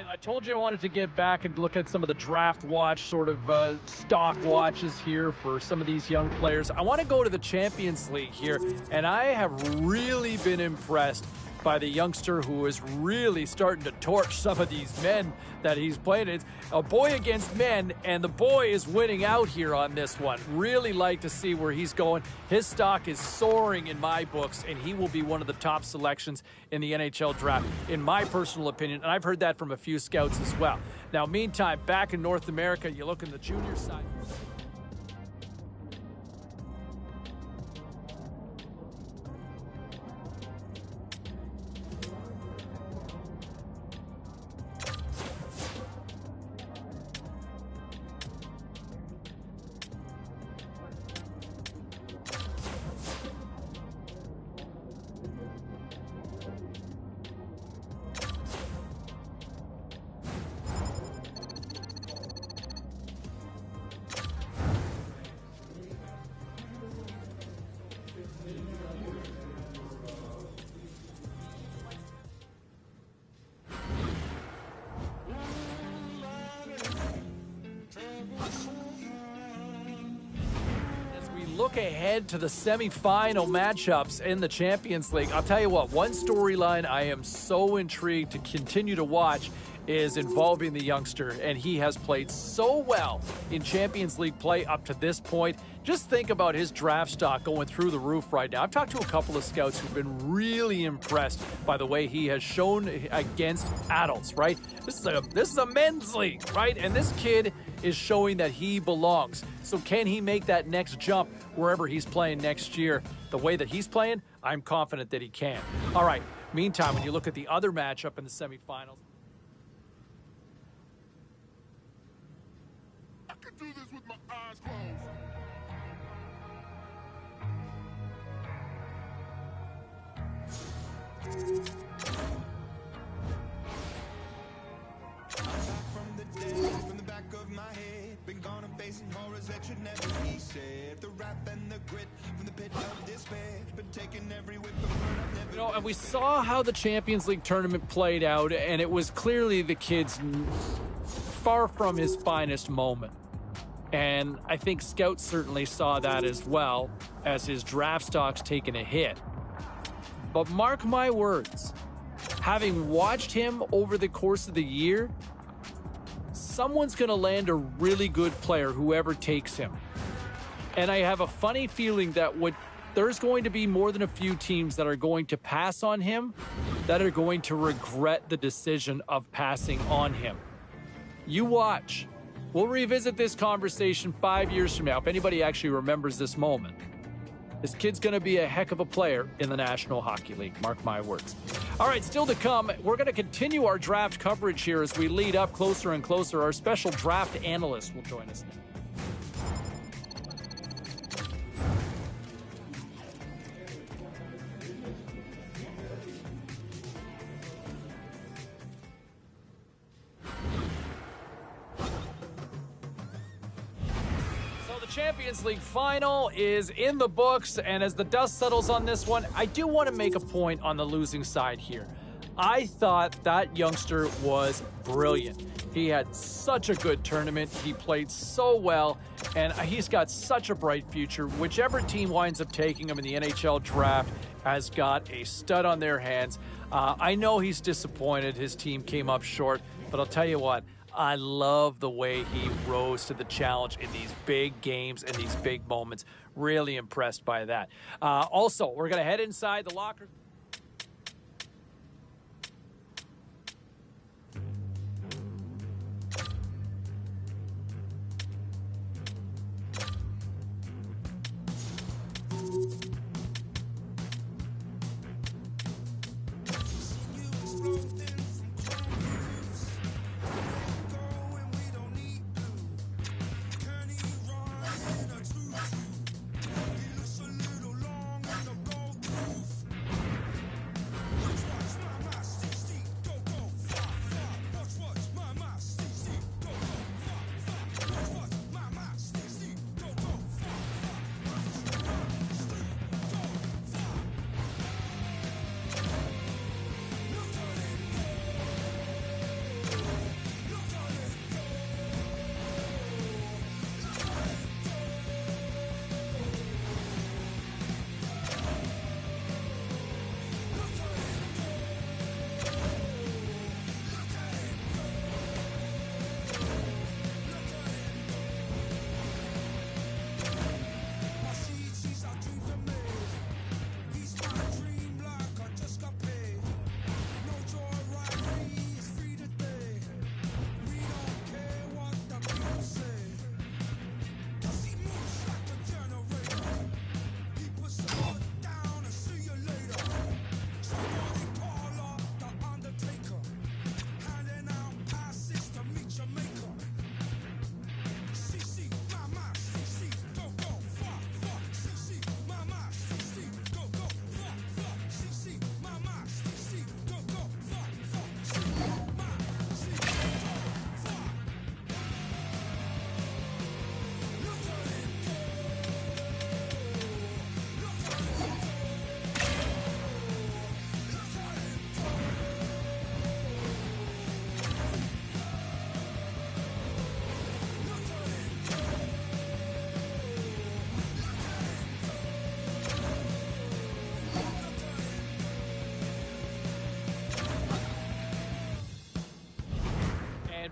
right, I told you I wanted to get back and look at some of the draft watch, sort of stock watches here for some of these young players. I want to go to the Champions League here, and I have really been impressed by the youngster who is really starting to torch some of these men that he's playing. It's a boy against men, and the boy is winning out here on this one. Really like to see where he's going. His stock is soaring in my books, and he will be one of the top selections in the NHL draft, in my personal opinion, and I've heard that from a few scouts as well. Now, meantime, back in North America, you look in the junior side. Look ahead to the semifinal matchups in the Champions League. I'll tell you what, one storyline I am so intrigued to continue to watch is involving the youngster, and he has played so well in Champions League play up to this point. Just think about his draft stock going through the roof right now. I've talked to a couple of scouts who've been really impressed by the way he has shown against adults, right? This is a men's league, right? And this kid is showing that he belongs. So can he make that next jump wherever he's playing next year? The way that he's playing, I'm confident that he can. All right, meantime, when you look at the other matchup in the semifinals, I can do this with my eyes closed. From the dead, from the back of my head, been gone and facing horrors that should never be said. The wrath and the grit from the pit of despair, been taking every whip of hurt I've never. you know, and we saw how the Champions League tournament played out, and it was clearly the kid's far from his finest moment. And I think scouts certainly saw that as well, as his draft stock's taken a hit. But mark my words, having watched him over the course of the year, someone's going to land a really good player, whoever takes him. And I have a funny feeling that there's going to be more than a few teams that are going to pass on him, that are going to regret the decision of passing on him. You watch. We'll revisit this conversation 5 years from now, if anybody actually remembers this moment. This kid's going to be a heck of a player in the National Hockey League, mark my words. All right, still to come, we're going to continue our draft coverage here as we lead up closer and closer. Our special draft analyst will join us. Champions League final is in the books, and as the dust settles on this one, I do want to make a point on the losing side here. I thought that youngster was brilliant. He had such a good tournament. He played so well, and he's got such a bright future. Whichever team winds up taking him in the NHL draft has got a stud on their hands. I know he's disappointed. His team came up short, but I'll tell you what, I love the way he rose to the challenge in these big games and these big moments. Really impressed by that. Also, we're going to head inside the locker.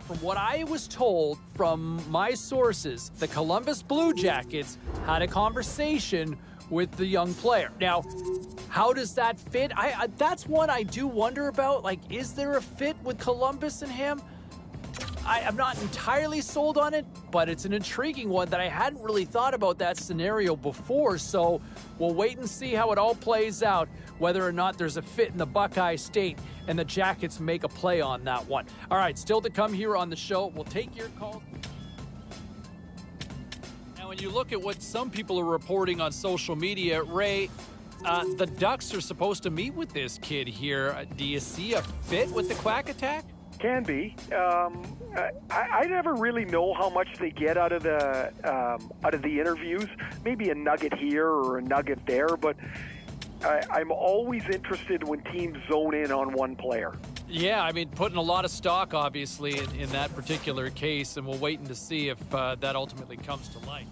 from what I was told from my sources, the Columbus Blue Jackets had a conversation with the young player. Now, how does that fit? That's one I do wonder about. Like, is there a fit with Columbus and him? I'm not entirely sold on it, but it's an intriguing one that I hadn't really thought about that scenario before. So we'll wait and see how it all plays out, whether or not there's a fit in the Buckeye State and the Jackets make a play on that one. All right, still to come here on the show. We'll take your call. Now, when you look at what some people are reporting on social media, Ray, the Ducks are supposed to meet with this kid here. Do you see a fit with the Quack Attack? Can be. I never really know how much they get out of the interviews. Maybe a nugget here or a nugget there, but I'm always interested when teams zone in on one player. Yeah, I mean, putting a lot of stock, obviously, in that particular case, and we'll wait to see if that ultimately comes to light.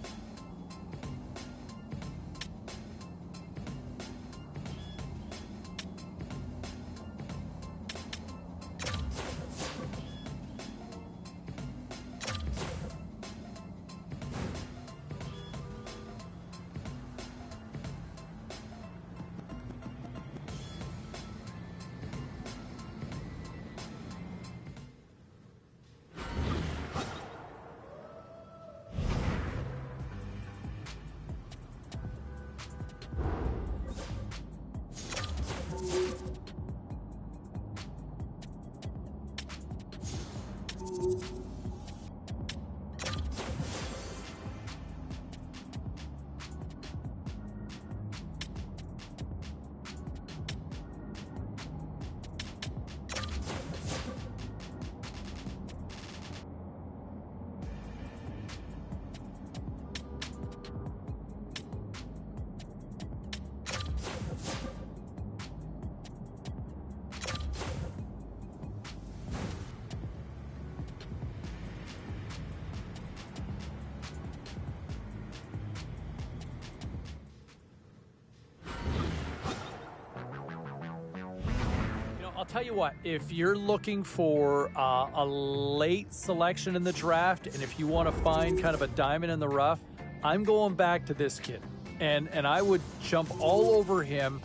I'll tell you what, if you're looking for a late selection in the draft, and if you want to find kind of a diamond in the rough, I'm going back to this kid. And I would jump all over him.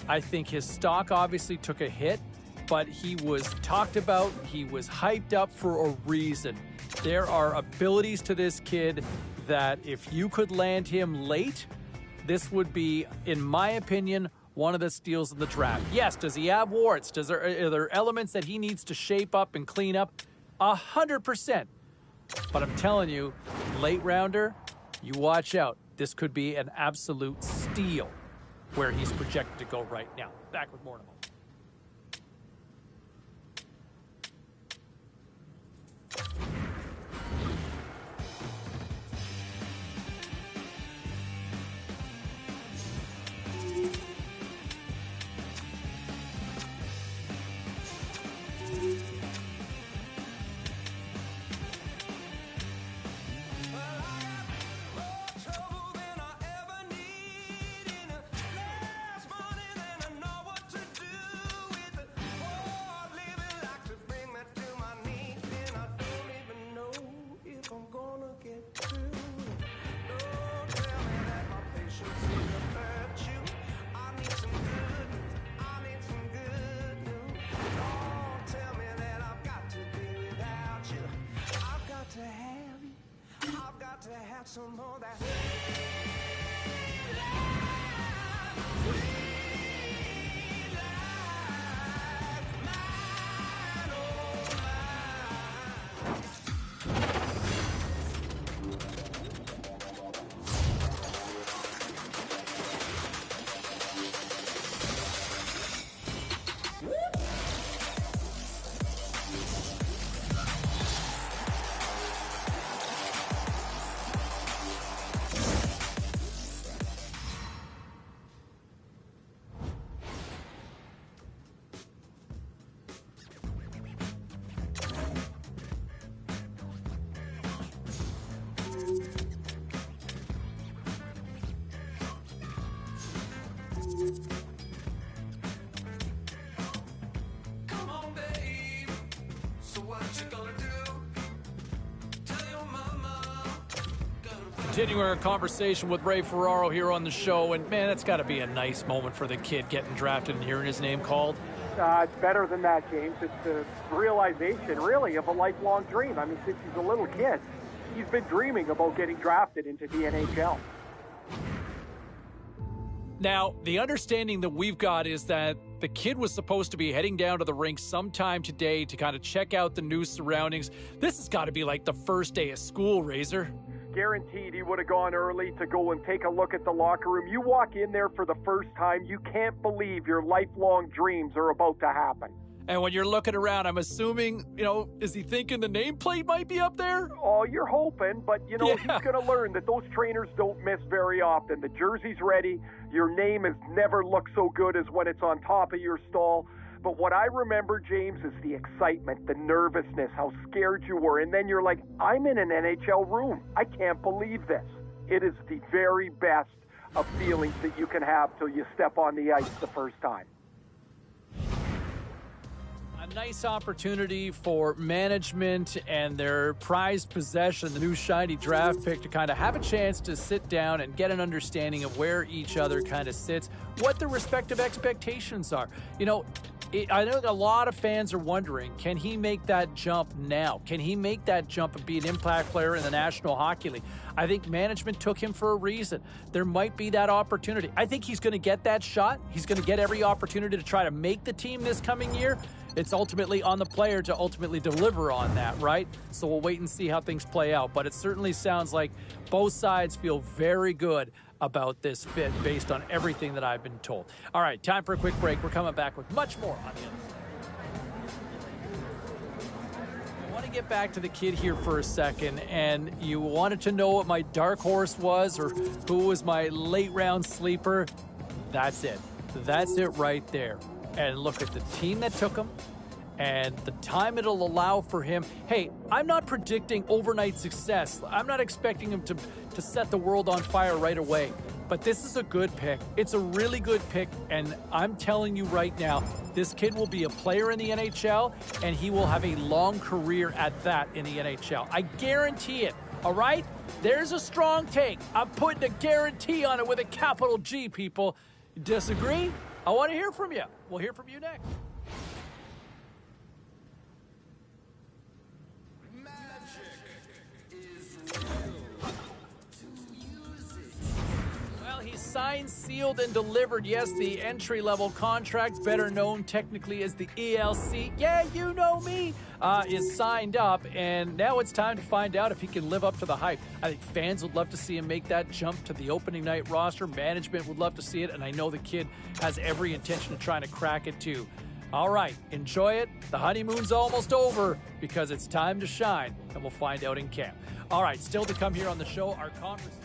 I think his stock obviously took a hit, but he was talked about, he was hyped up for a reason. There are abilities to this kid that if you could land him late, this would be, in my opinion, one of the steals of the draft. Yes, does he have warts? Are there elements that he needs to shape up and clean up? 100%. But I'm telling you, late rounder, you watch out. This could be an absolute steal where he's projected to go right now. Back with more in a moment. Some more that Come on, babe. So what you gonna do? Continuing our conversation with Ray Ferraro here on the show, and man, that's got to be a nice moment for the kid getting drafted and hearing his name called. It's better than that, James. It's the realization, really, of a lifelong dream. I mean, since he's a little kid, he's been dreaming about getting drafted into the NHL. Now, the understanding that we've got is that the kid was supposed to be heading down to the rink sometime today to kind of check out the new surroundings. This has got to be like the first day of school, Razor. Guaranteed he would have gone early to go and take a look at the locker room. You walk in there for the first time, you can't believe your lifelong dreams are about to happen. And when you're looking around, I'm assuming, is he thinking the nameplate might be up there? Oh, you're hoping, but, he's going to learn that those trainers don't miss very often. The jersey's ready. Your name has never looked so good as when it's on top of your stall. But what I remember, James, is the excitement, the nervousness, how scared you were. And then you're like, I'm in an NHL room. I can't believe this. It is the very best of feelings that you can have till you step on the ice the first time. A nice opportunity for management and their prized possession, the new shiny draft pick, to kind of have a chance to sit down and get an understanding of where each other kind of sits, what their respective expectations are. I know a lot of fans are wondering, can he make that jump now? Can he make that jump and be an impact player in the National Hockey League? I think management took him for a reason. There might be that opportunity. I think he's going to get that shot. He's going to get every opportunity to try to make the team this coming year. It's ultimately on the player to ultimately deliver on that, right? So we'll wait and see how things play out. But it certainly sounds like both sides feel very good about this fit based on everything that I've been told. All right, time for a quick break. We're coming back with much more on the other side. I want to get back to the kid here for a second, and you wanted to know what my dark horse was or who was my late round sleeper. That's it. That's it right there. And look at the team that took him and the time it'll allow for him. Hey, I'm not predicting overnight success. I'm not expecting him to set the world on fire right away. But this is a good pick. It's a really good pick. And I'm telling you right now, this kid will be a player in the NHL, and he will have a long career at that in the NHL. I guarantee it. All right? There's a strong take. I'm putting a guarantee on it with a capital G, people. Disagree? I want to hear from you. We'll hear from you next. Well, he's signed, sealed, and delivered. Yes, the entry-level contract, better known technically as the ELC. Yeah, you know me. Is signed up, and now it's time to find out if he can live up to the hype. I think fans would love to see him make that jump to the opening night roster. Management would love to see it, and I know the kid has every intention of trying to crack it too. All right, enjoy it. The honeymoon's almost over because it's time to shine, and we'll find out in camp. All right, still to come here on the show, our conversation.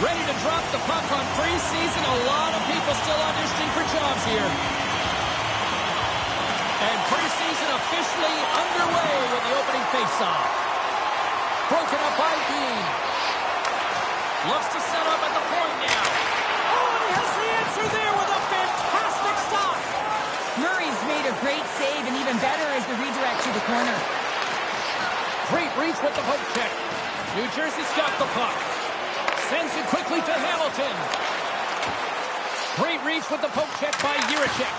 Ready to drop the puck on preseason. A lot of people still auditioning for jobs here. And preseason officially underway with the opening faceoff. Broken up by Dean. Looks to set up at the point now. Oh, and he has the answer there with a fantastic stop. Murray's made a great save, and even better is the redirect to the corner. Great reach with the poke check. New Jersey's got the puck. Sends it quickly to Hamilton. Great reach with the poke check by Jiricek.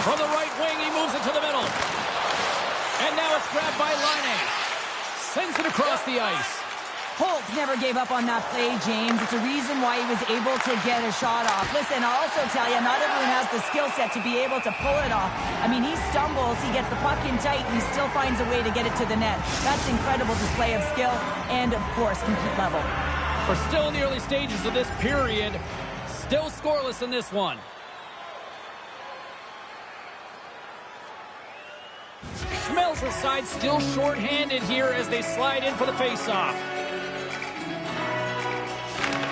From the right wing, he moves it to the middle. And now it's grabbed by Laine. Sends it across the ice. Holt never gave up on that play, James. It's a reason why he was able to get a shot off. Listen, I'll also tell you, not everyone has the skill set to be able to pull it off. I mean, he stumbles, he gets the puck in tight, and he still finds a way to get it to the net. That's incredible display of skill and, of course, compete level. We're still in the early stages of this period. Still scoreless in this one. Schmelz's side still short-handed here as they slide in for the face-off.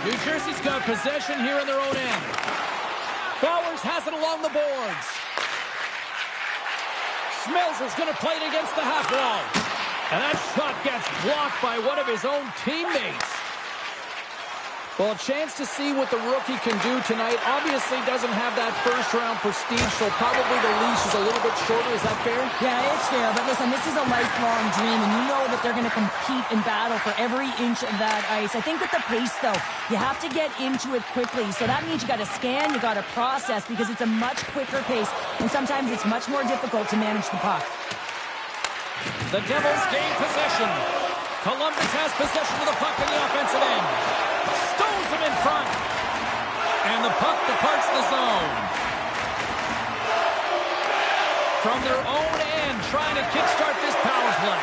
New Jersey's got possession here in their own end. Bowers has it along the boards. Schmelz's going to play it against the half wall. And that shot gets blocked by one of his own teammates. Well, a chance to see what the rookie can do tonight. Obviously doesn't have that first-round prestige, so probably the leash is a little bit shorter. Is that fair? Yeah, it's fair. But listen, this is a lifelong dream, and you know that they're going to compete and battle for every inch of that ice. I think with the pace, though, you have to get into it quickly. So that means you got to scan, you got to process, because it's a much quicker pace, and sometimes it's much more difficult to manage the puck. The Devils gain possession. Columbus has possession of the puck in the offensive end. Stones him in front. And the puck departs the zone. From their own end, trying to kickstart this power play.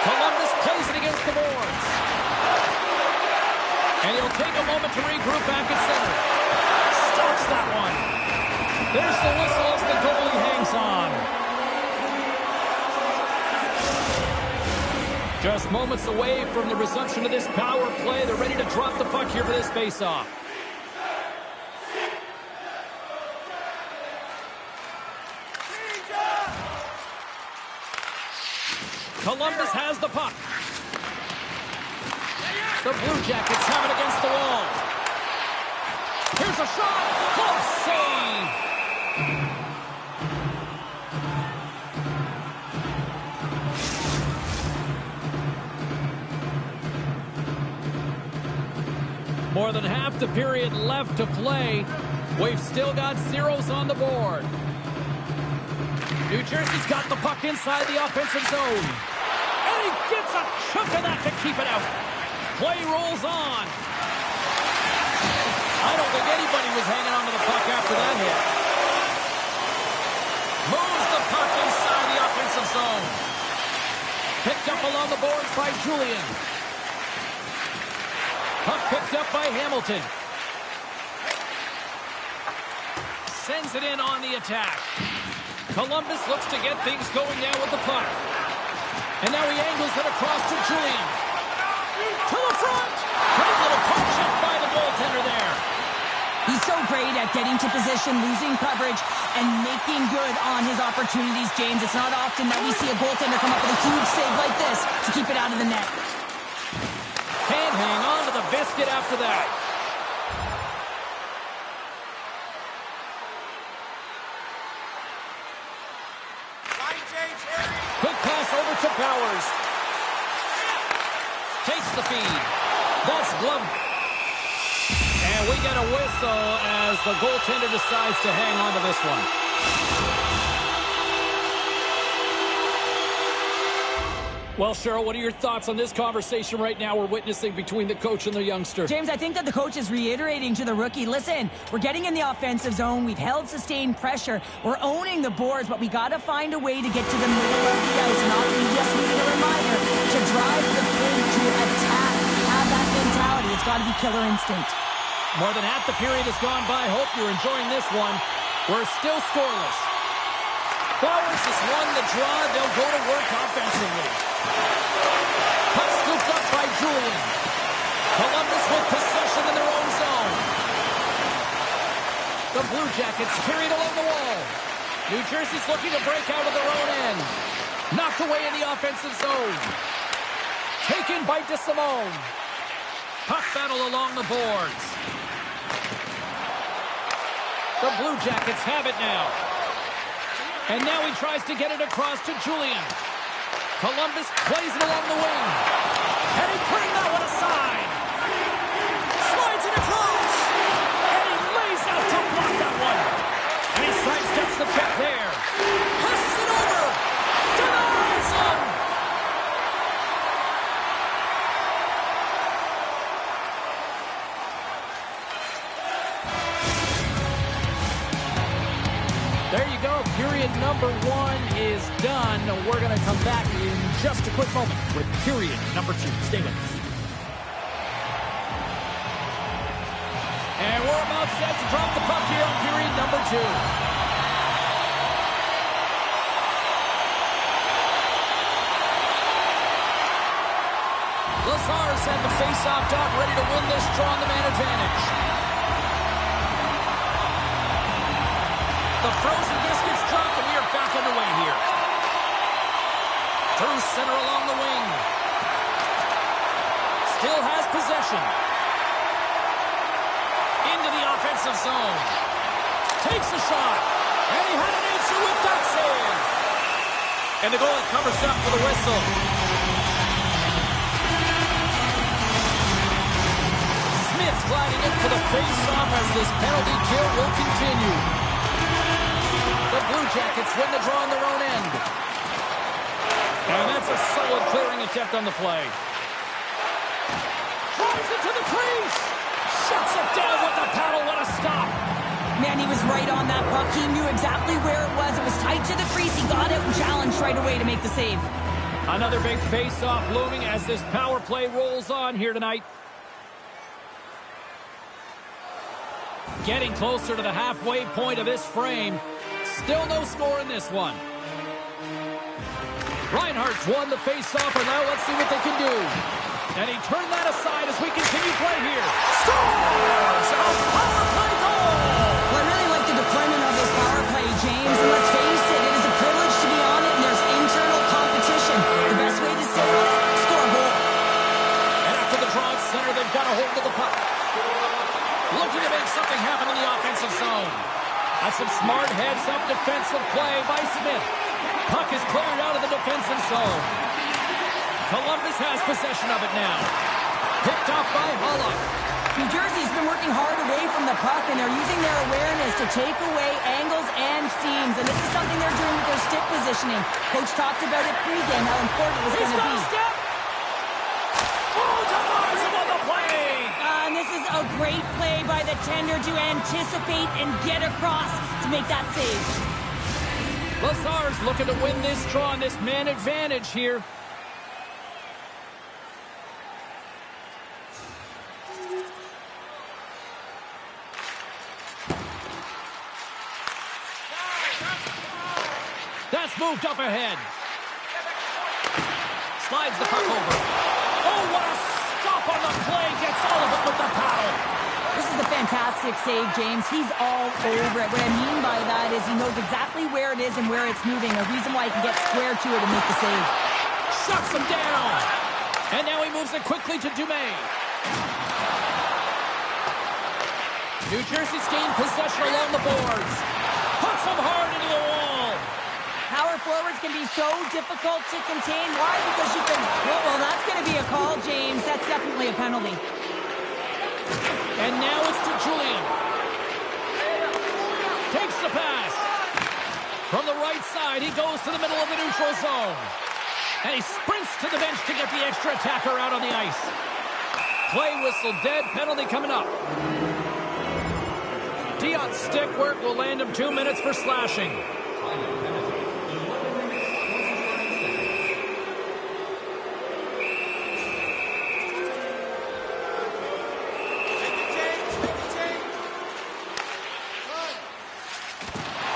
Columbus plays it against the boards. And he'll take a moment to regroup back at center. Stops that one. There's the whistle as the goalie hangs on. Just moments away from the resumption of this power play. They're ready to drop the puck here for this faceoff. Columbus has the puck. The Blue Jackets have it against the wall. Here's a shot. Close save. More than half the period left to play. We've still got zeros on the board. New Jersey's got the puck inside the offensive zone. And he gets a chunk of that to keep it out. Play rolls on. I don't think anybody was hanging on to the puck after that hit. Moves the puck inside the offensive zone. Picked up along the boards by Julian. Puck picked up by Hamilton. Sends it in on the attack. Columbus looks to get things going now with the puck. And now he angles it across to Julian. To the front! Great little puck check by the goaltender there. He's so great at getting to position, losing coverage, and making good on his opportunities, James. It's not often that we see a goaltender come up with a huge save like this to keep it out of the net. Can't hang on to the biscuit after that. Quick pass over to Bowers. Takes the feed. That's glove. And we get a whistle as the goaltender decides to hang on to this one. Well, Cheryl, what are your thoughts on this conversation right now we're witnessing between the coach and the youngster? James, I think that the coach is reiterating to the rookie, listen, we're getting in the offensive zone. We've held sustained pressure. We're owning the boards, but we got to find a way to get to the middle of the ice. And often you just need a reminder to drive the play, to attack, have that mentality. It's got to be killer instinct. More than half the period has gone by. Hope you're enjoying this one. We're still scoreless. Flowers has won the draw. They'll go to work offensively. Puck scooped up by Julian. Columbus with possession in their own zone. The Blue Jackets carried along the wall. New Jersey's looking to break out of their own end. Knocked away in the offensive zone. Taken by DeSimone. Puck battle along the boards. The Blue Jackets have it now. And now he tries to get it across to Julian. Columbus plays it along the wing. And he putting that one aside. Slides it across. And he lays out to block that one. And he sidesteps the check there. Passes it over. Denies him. There you go. Period number 1 is done. We're going to come back in just a quick moment with period number 2. Stay with us. And we're about set to drop the puck here on period number 2. Lazar's had the face-off dot, ready to win this draw on the man advantage. The frozen biscuits drop, and we are back underway here. Through center along the wing. Still has possession. Into the offensive zone. Takes a shot. And he had an answer with that save. And the goalie covers up for the whistle. Smith's gliding in for the face-off as this penalty kill will continue. The Blue Jackets win the draw on their own end. And that's a solid clearing attempt on the play. Drives it to the crease. Shuts it down with the paddle. What a stop. Man, he was right on that puck. He knew exactly where it was. It was tight to the crease. He got out and challenged right away to make the save. Another big face-off looming as this power play rolls on here tonight. Getting closer to the halfway point of this frame. Still no score in this one. Reinhardt's won the face-off, and now let's see what they can do. And he turned that aside as we continue play here. Scores! A power play goal! Well, I really like the deployment of this power play, James. And let's face it, it is a privilege to be on it, and there's internal competition. The best way to stay on it, score a goal. And after the draw at center, they've got a hold of the puck. Looking to make something happen in the offensive zone. That's some smart heads-up defensive play by Smith. Puck is cleared out of the defensive zone. Columbus has possession of it now. Picked up by Hulla. New Jersey's been working hard away from the puck, and they're using their awareness to take away angles and seams. And this is something they're doing with their stick positioning. Coach talked about it pregame, how important it was going to be. Step. Oh, denies him on the play. And this is a great play by the tender to anticipate and get across to make that save. Lazar's looking to win this draw on this man advantage here. That's moved up ahead. Slides the puck over. Oh, what a stop on the play. Gets all of it with the paddle. This is a fantastic save, James. He's all over it. What I mean by that is he knows exactly where it is and where it's moving. A reason why he can get square to it and make the save. Shuts him down. And now he moves it quickly to Dumais. New Jersey's gained possession along the boards. Puts him hard into the wall. Power forwards can be so difficult to contain. Why? Because you can... Well, that's going to be a call, James. That's definitely a penalty. And now it's to Julian. Takes the pass. From the right side, he goes to the middle of the neutral zone. And he sprints to the bench to get the extra attacker out on the ice. Play whistle dead, penalty coming up. Dion's stick work will land him 2 minutes for slashing.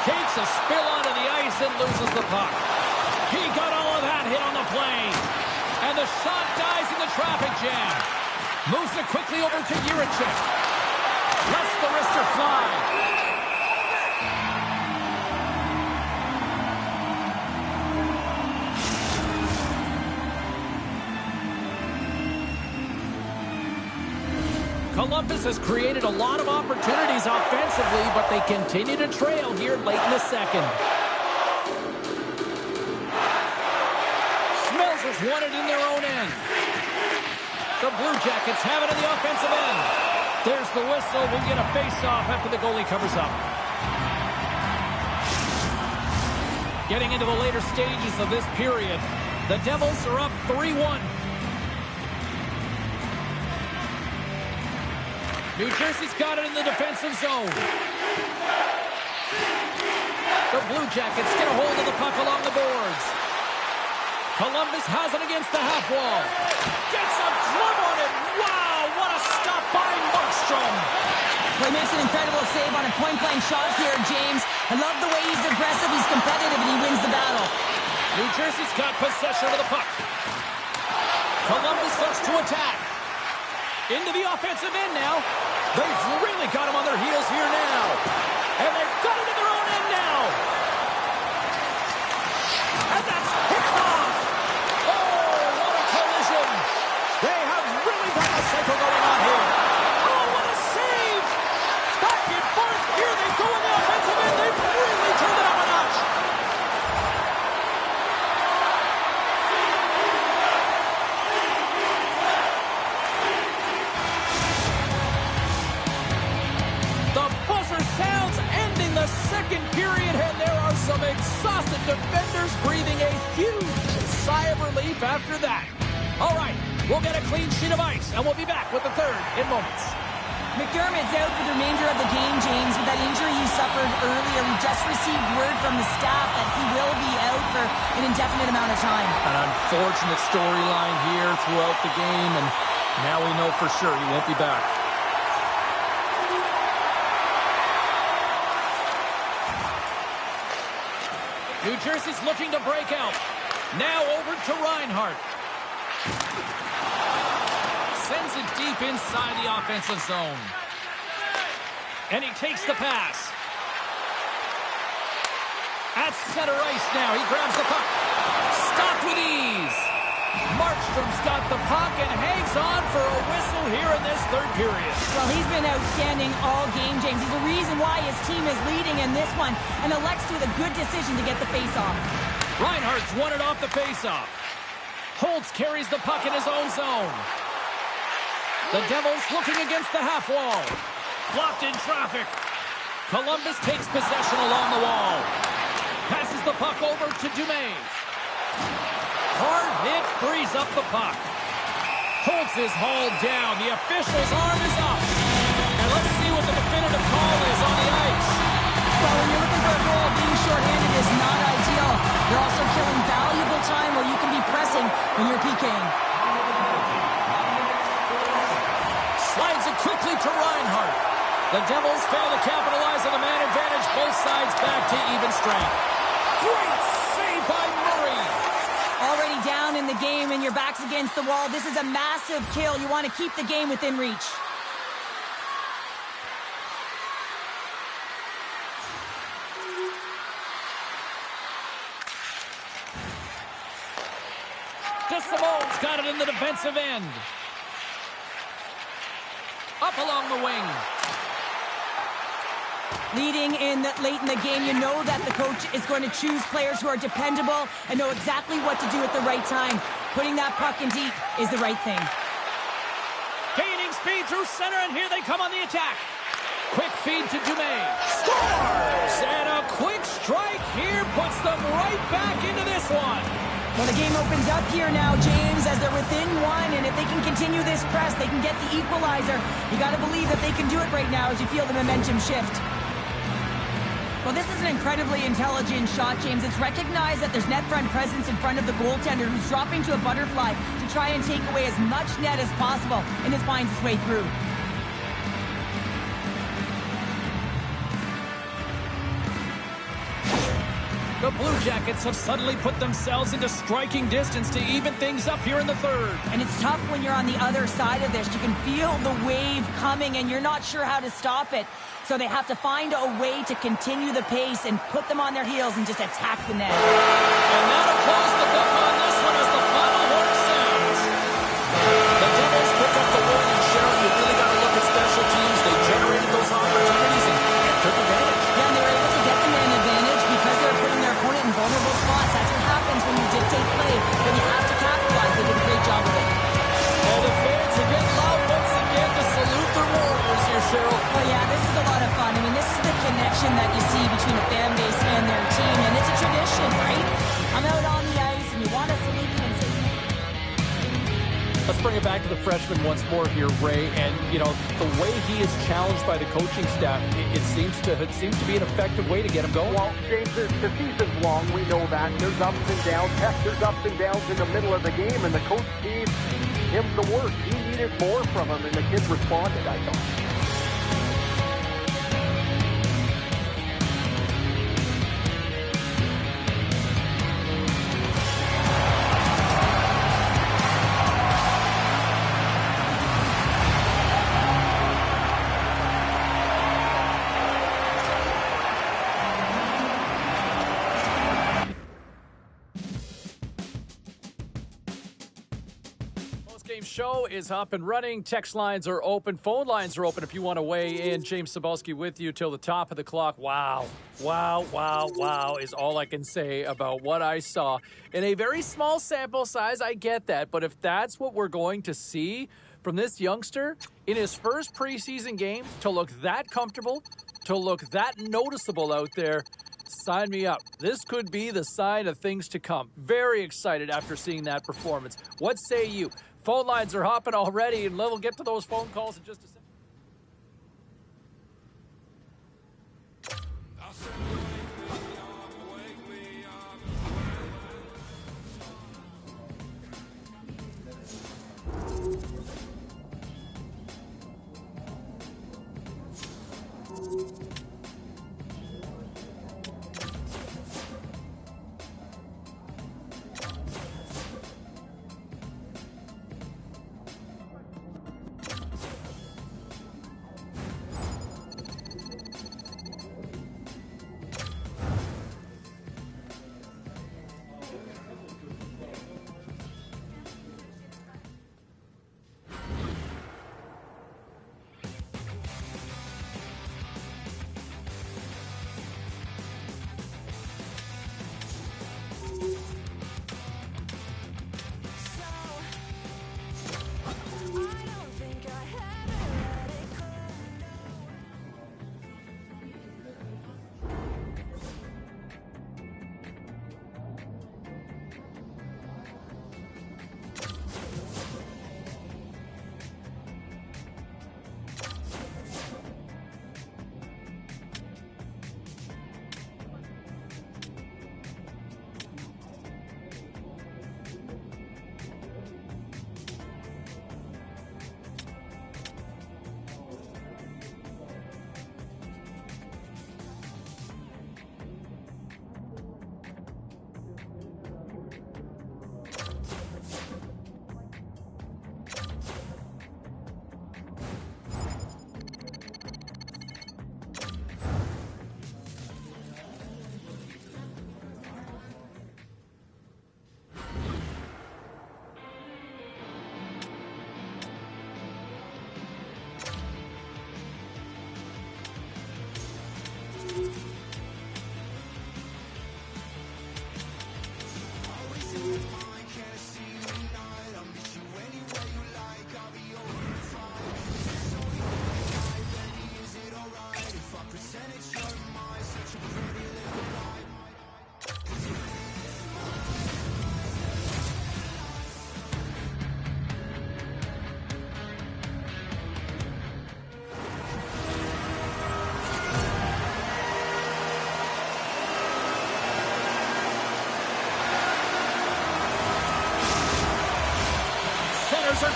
Takes a spill onto the ice and loses the puck. He got all of that hit on the play. And the shot dies in the traffic jam. Moves it quickly over to Juracek. Lets the wrister fly. Columbus has created a lot of opportunities offensively, but they continue to trail here late in the second. Smells has won it in their own end. The Blue Jackets have it in the offensive end. There's the whistle. We'll get a face-off after the goalie covers up. Getting into the later stages of this period, the Devils are up 3-1. New Jersey's got it in the defensive zone. The Blue Jackets get a hold of the puck along the boards. Columbus has it against the half wall. Gets a glove on it. Wow, what a stop by Markstrom. Well, he makes an incredible save on a point-blank shot here, James. I love the way he's aggressive, he's competitive, and he wins the battle. New Jersey's got possession of the puck. Columbus starts to attack. Into the offensive end now. They've really got him on their heels here now. And they've got it in their own end now. And that's picked off. Oh, what a collision. They have really got a cycle going on here. Oh, what a save. Back and forth. Here they go in the offensive end. They've really turned it up a notch. Sounds ending the second period, and there are some exhausted defenders breathing a huge sigh of relief after that. All right, we'll get a clean sheet of ice, and we'll be back with the third in moments. McDermott's out for the remainder of the game, James, with that injury he suffered earlier. We just received word from the staff that he will be out for an indefinite amount of time. An unfortunate storyline here throughout the game, and now we know for sure he won't be back. New Jersey's looking to break out. Now over to Reinhart. Sends it deep inside the offensive zone. And he takes the pass. At center ice now. He grabs the puck. Stopped with ease. Markstrom's got the puck and hangs on for a whistle here in this third period. Well, he's been outstanding all game, James. He's the reason why his team is leading in this one, and elects with a good decision to get the faceoff. Reinhart's won it off the faceoff. Holtz carries the puck in his own zone. The Devils looking against the half wall. Blocked in traffic. Columbus takes possession along the wall. Passes the puck over to Dumais. Hard hit frees up the puck. Holtz is hauled down. The official's arm is up. And let's see what the definitive call is on the ice. Well, when you're looking for a goal, being shorthanded is not ideal. You're also killing valuable time where you can be pressing when you're PKing. Slides it quickly to Reinhart. The Devils fail to capitalize on the man advantage. Both sides back to even strength. Great save by Murray. Already down in the game and your back's against the wall. This is a massive kill. You want to keep the game within reach. DeSimone's got it in the defensive end. Up along the wing. Leading late in the game, you know that the coach is going to choose players who are dependable and know exactly what to do at the right time. Putting that puck in deep is the right thing. Gaining speed through center, and here they come on the attack. Quick feed to Dumaine. Scores! And a quick strike here puts them right back into this one. Well, the game opens up here now, James, as they're within one, and if they can continue this press, they can get the equalizer. You got to believe that they can do it right now as you feel the momentum shift. Well, this is an incredibly intelligent shot, James. It's recognized that there's net front presence in front of the goaltender who's dropping to a butterfly to try and take away as much net as possible, and it finds its way through. The Blue Jackets have suddenly put themselves into striking distance to even things up here in the third. And it's tough when you're on the other side of this. You can feel the wave coming, and you're not sure how to stop it. So they have to find a way to continue the pace and put them on their heels and just attack the net. And that'll close the book on this one as the final horn sounds. The Devils pick up the win, and Sheriff, you really got to look at special teams. They generated those opportunities and took advantage. Yeah, and they were able to get the man advantage because they were putting their opponent in vulnerable spots. That's what happens when you dictate play, but you have to capitalize. They did a great job of it. And the fans are getting loud once again to salute their Warriors here, Cheryl. Well, yeah, this is a lot of fun. I mean, this is the connection that you see between a fan base and their team, and it's a tradition, right? I'm out on the ice, and you want to salute them and say... Let's bring it back to the freshman once more here, Ray. And, you know, the way he is challenged by the coaching staff, it seems to be an effective way to get him going. Well, James, the season's long. We know that. There's ups and downs. Heck, there's ups and downs in the middle of the game, and the coach gave him the work. He needed more from him, and the kid responded, I thought. Game show is up and running. Text lines are open. Phone lines are open if you want to weigh in. James Cybulski with you till the top of the clock. Wow is all I can say about what I saw. In a very small sample size, I get that. But if that's what we're going to see from this youngster in his first preseason game, to look that comfortable, to look that noticeable out there, sign me up. This could be the sign of things to come. Very excited after seeing that performance. What say you? Phone lines are hopping already, and we'll get to those phone calls in just a second.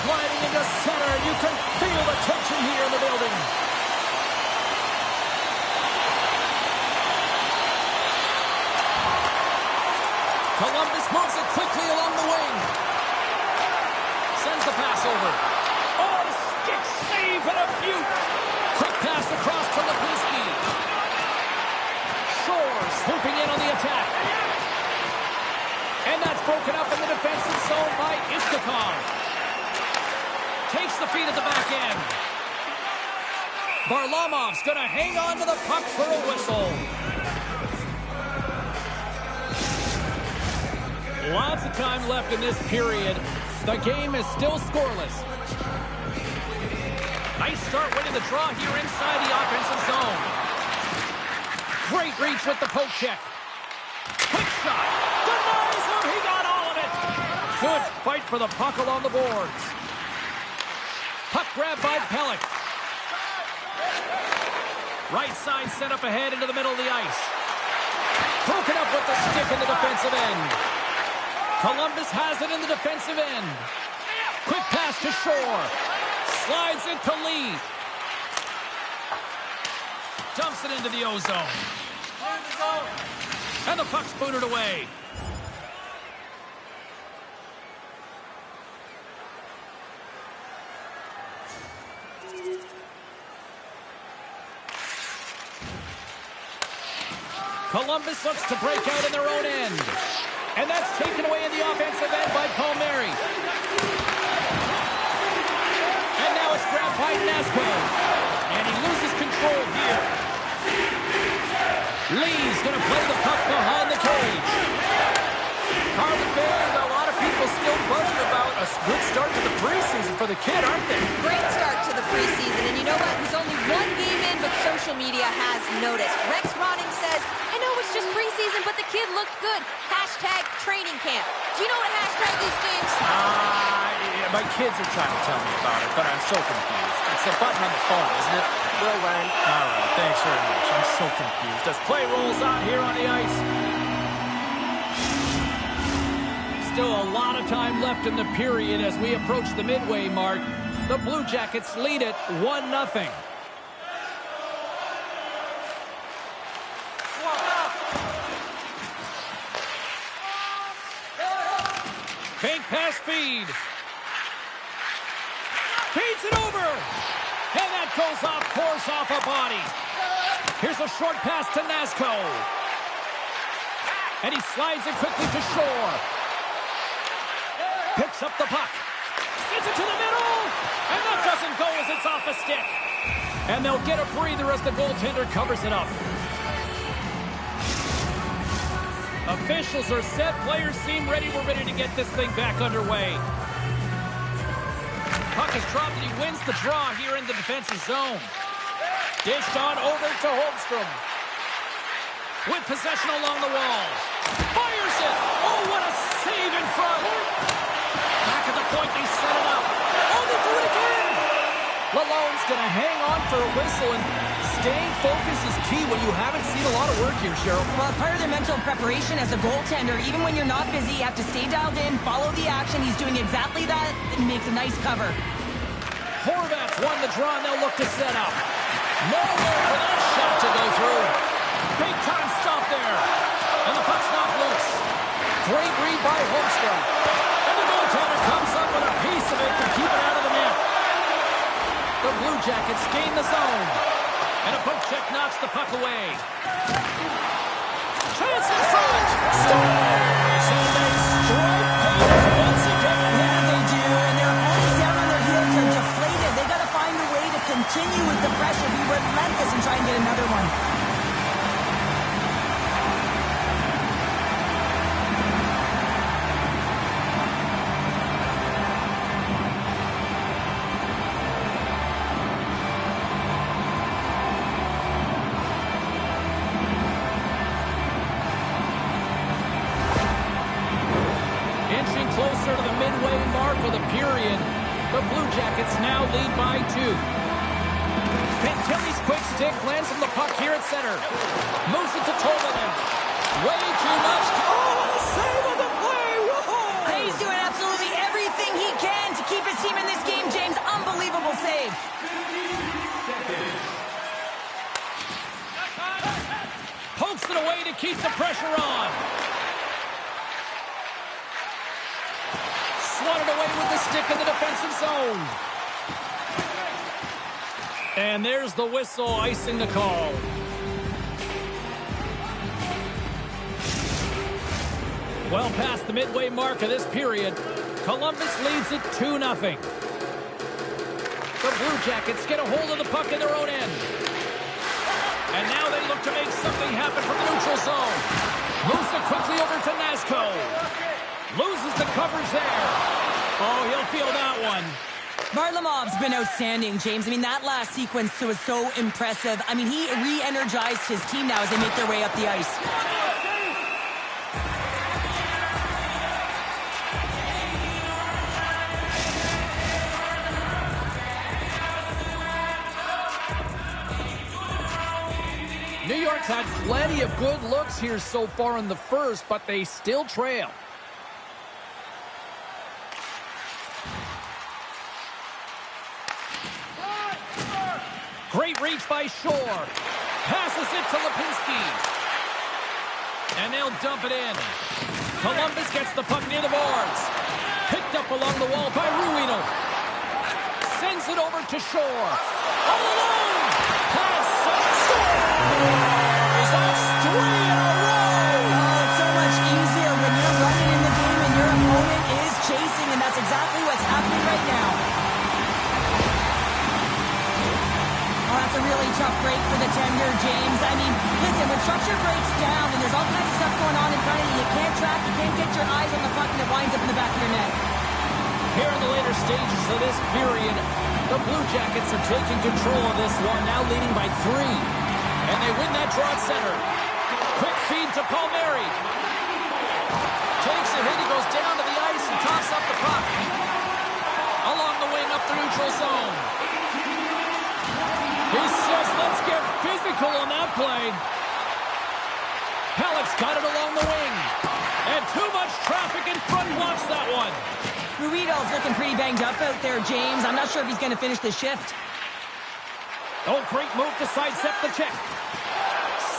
sliding into center. You can feel the tension here in the building. Columbus moves it quickly along the wing. Sends the pass over. Oh, stick save and a beaut. Quick pass across to Lipinski. Shore swooping in on the attack. And that's broken up in the defensive zone by Istikov. Takes the feed at the back end. Varlamov's going to hang on to the puck for a whistle. Lots of time left in this period. The game is still scoreless. Nice start winning the draw here inside the offensive zone. Great reach with the poke check. Quick shot. Denies him. He got all of it. Good fight for the puck along the boards. Puck grab by Pellick. Right side set up ahead into the middle of the ice. Broken up with the stick in the defensive end. Columbus has it in the defensive end. Quick pass to Shore. Slides it to Lee. Dumps it into the O-zone. And the puck's booted away. Columbus looks to break out in their own end. And that's taken away in the offensive end by Palmieri. And now it's grabbed by Nazco. And he loses control here. Lee's going to play the puck behind the cage. Carlton Band, a lot of people still buzzing about a good start to the preseason for the kid, aren't they? Great start to the preseason. And you know what? He's only one game in, but social media has noticed. Rex Ronning says, I know it's just preseason, but the kid looked good. Hashtag training camp. Do you know what hashtag these games? Yeah, my kids are trying to tell me about it, but I'm so confused. It's a button on the phone, isn't it? We'll learn. All right, thanks very much. I'm so confused. As play rolls on here on the ice. Still a lot of time left in the period as we approach the midway mark. The Blue Jackets lead it 1-0. Fake pass feed. Feeds it over. And that goes off course off a body. Here's a short pass to Nazco. And he slides it quickly to Shore. Picks up the puck. Sends it to the middle. And that doesn't go as it's off a stick. And they'll get a breather as the goaltender covers it up. Officials are set. Players seem ready. We're ready to get this thing back underway. Puck is dropped and he wins the draw here in the defensive zone. Dished on over to Holmstrom. With possession along the wall. Fires it. Oh, what a save in front. Back at the point, they set it up. Oh, they do it again. Lalonde's going to hang on for a whistle, and staying focused is key when you haven't seen a lot of work here, Cheryl. Well, part of their mental preparation as a goaltender, even when you're not busy, you have to stay dialed in, follow the action. He's doing exactly that, and he makes a nice cover. Horvat's won the draw, and they'll look to set up. Nowhere for that shot to go through. Big time stop there. And the puck's knocked loose. Great read by Holmstrom. And the goaltender comes up with a piece of it to keep it out of the net. The Blue Jackets gain the zone. And a poke check knocks the puck away. Chance in front. Scores! And they strike past once again. Yeah, they do. And they're always down on their heels. They're deflated. They got to find a way to continue with the pressure, be relentless, and try and get another one. Closer to the midway mark of the period. The Blue Jackets now lead by 2. Fantilli's quick stick lands on the puck here at center. Moves it to Tolvanen. Way too much. Oh, what a save on the play! Whoa! He's doing absolutely everything he can to keep his team in this game, James. Unbelievable save. Pokes it away to keep the pressure on. Swatted away with the stick in the defensive zone. And there's the whistle, icing the call. Well past the midway mark of this period, Columbus leads it 2-0. The Blue Jackets get a hold of the puck in their own end. And now they look to make something happen from the neutral zone. Moves it quickly over to Nasco. Loses the coverage there. Oh, he'll feel that one. Varlamov's been outstanding, James. I mean, that last sequence was so impressive. I mean, he re-energized his team now as they make their way up the ice. New York's had plenty of good looks here so far in the first, but they still trail. Great reach by Shore. Passes it to Lipinski. And they'll dump it in. Columbus gets the puck near the boards. Picked up along the wall by Ruino. Sends it over to Shore. All alone. Pass. Scores! That's 3 in a row. Oh, it's so much easier when you're running in the game and your opponent is chasing, and that's exactly what's happening right now. Oh, that's a really tough break for the tender, James. I mean, listen, when structure breaks down and there's all kinds of stuff going on in front of you, you can't track, you can't get your eyes on the puck, and it winds up in the back of your net. Here in the later stages of this period, the Blue Jackets are taking control of this one, now leading by 3. And they win that draw at center. Quick feed to Palmieri. Takes a hit, he goes down to the ice and tosses up the puck. Along the wing, up the neutral zone. He says, let's get physical on that play. Halleck's got it along the wing. And too much traffic in front blocks that one. Ruido's looking pretty banged up out there, James. I'm not sure if he's going to finish the shift. Oh, great move to sidestep the check.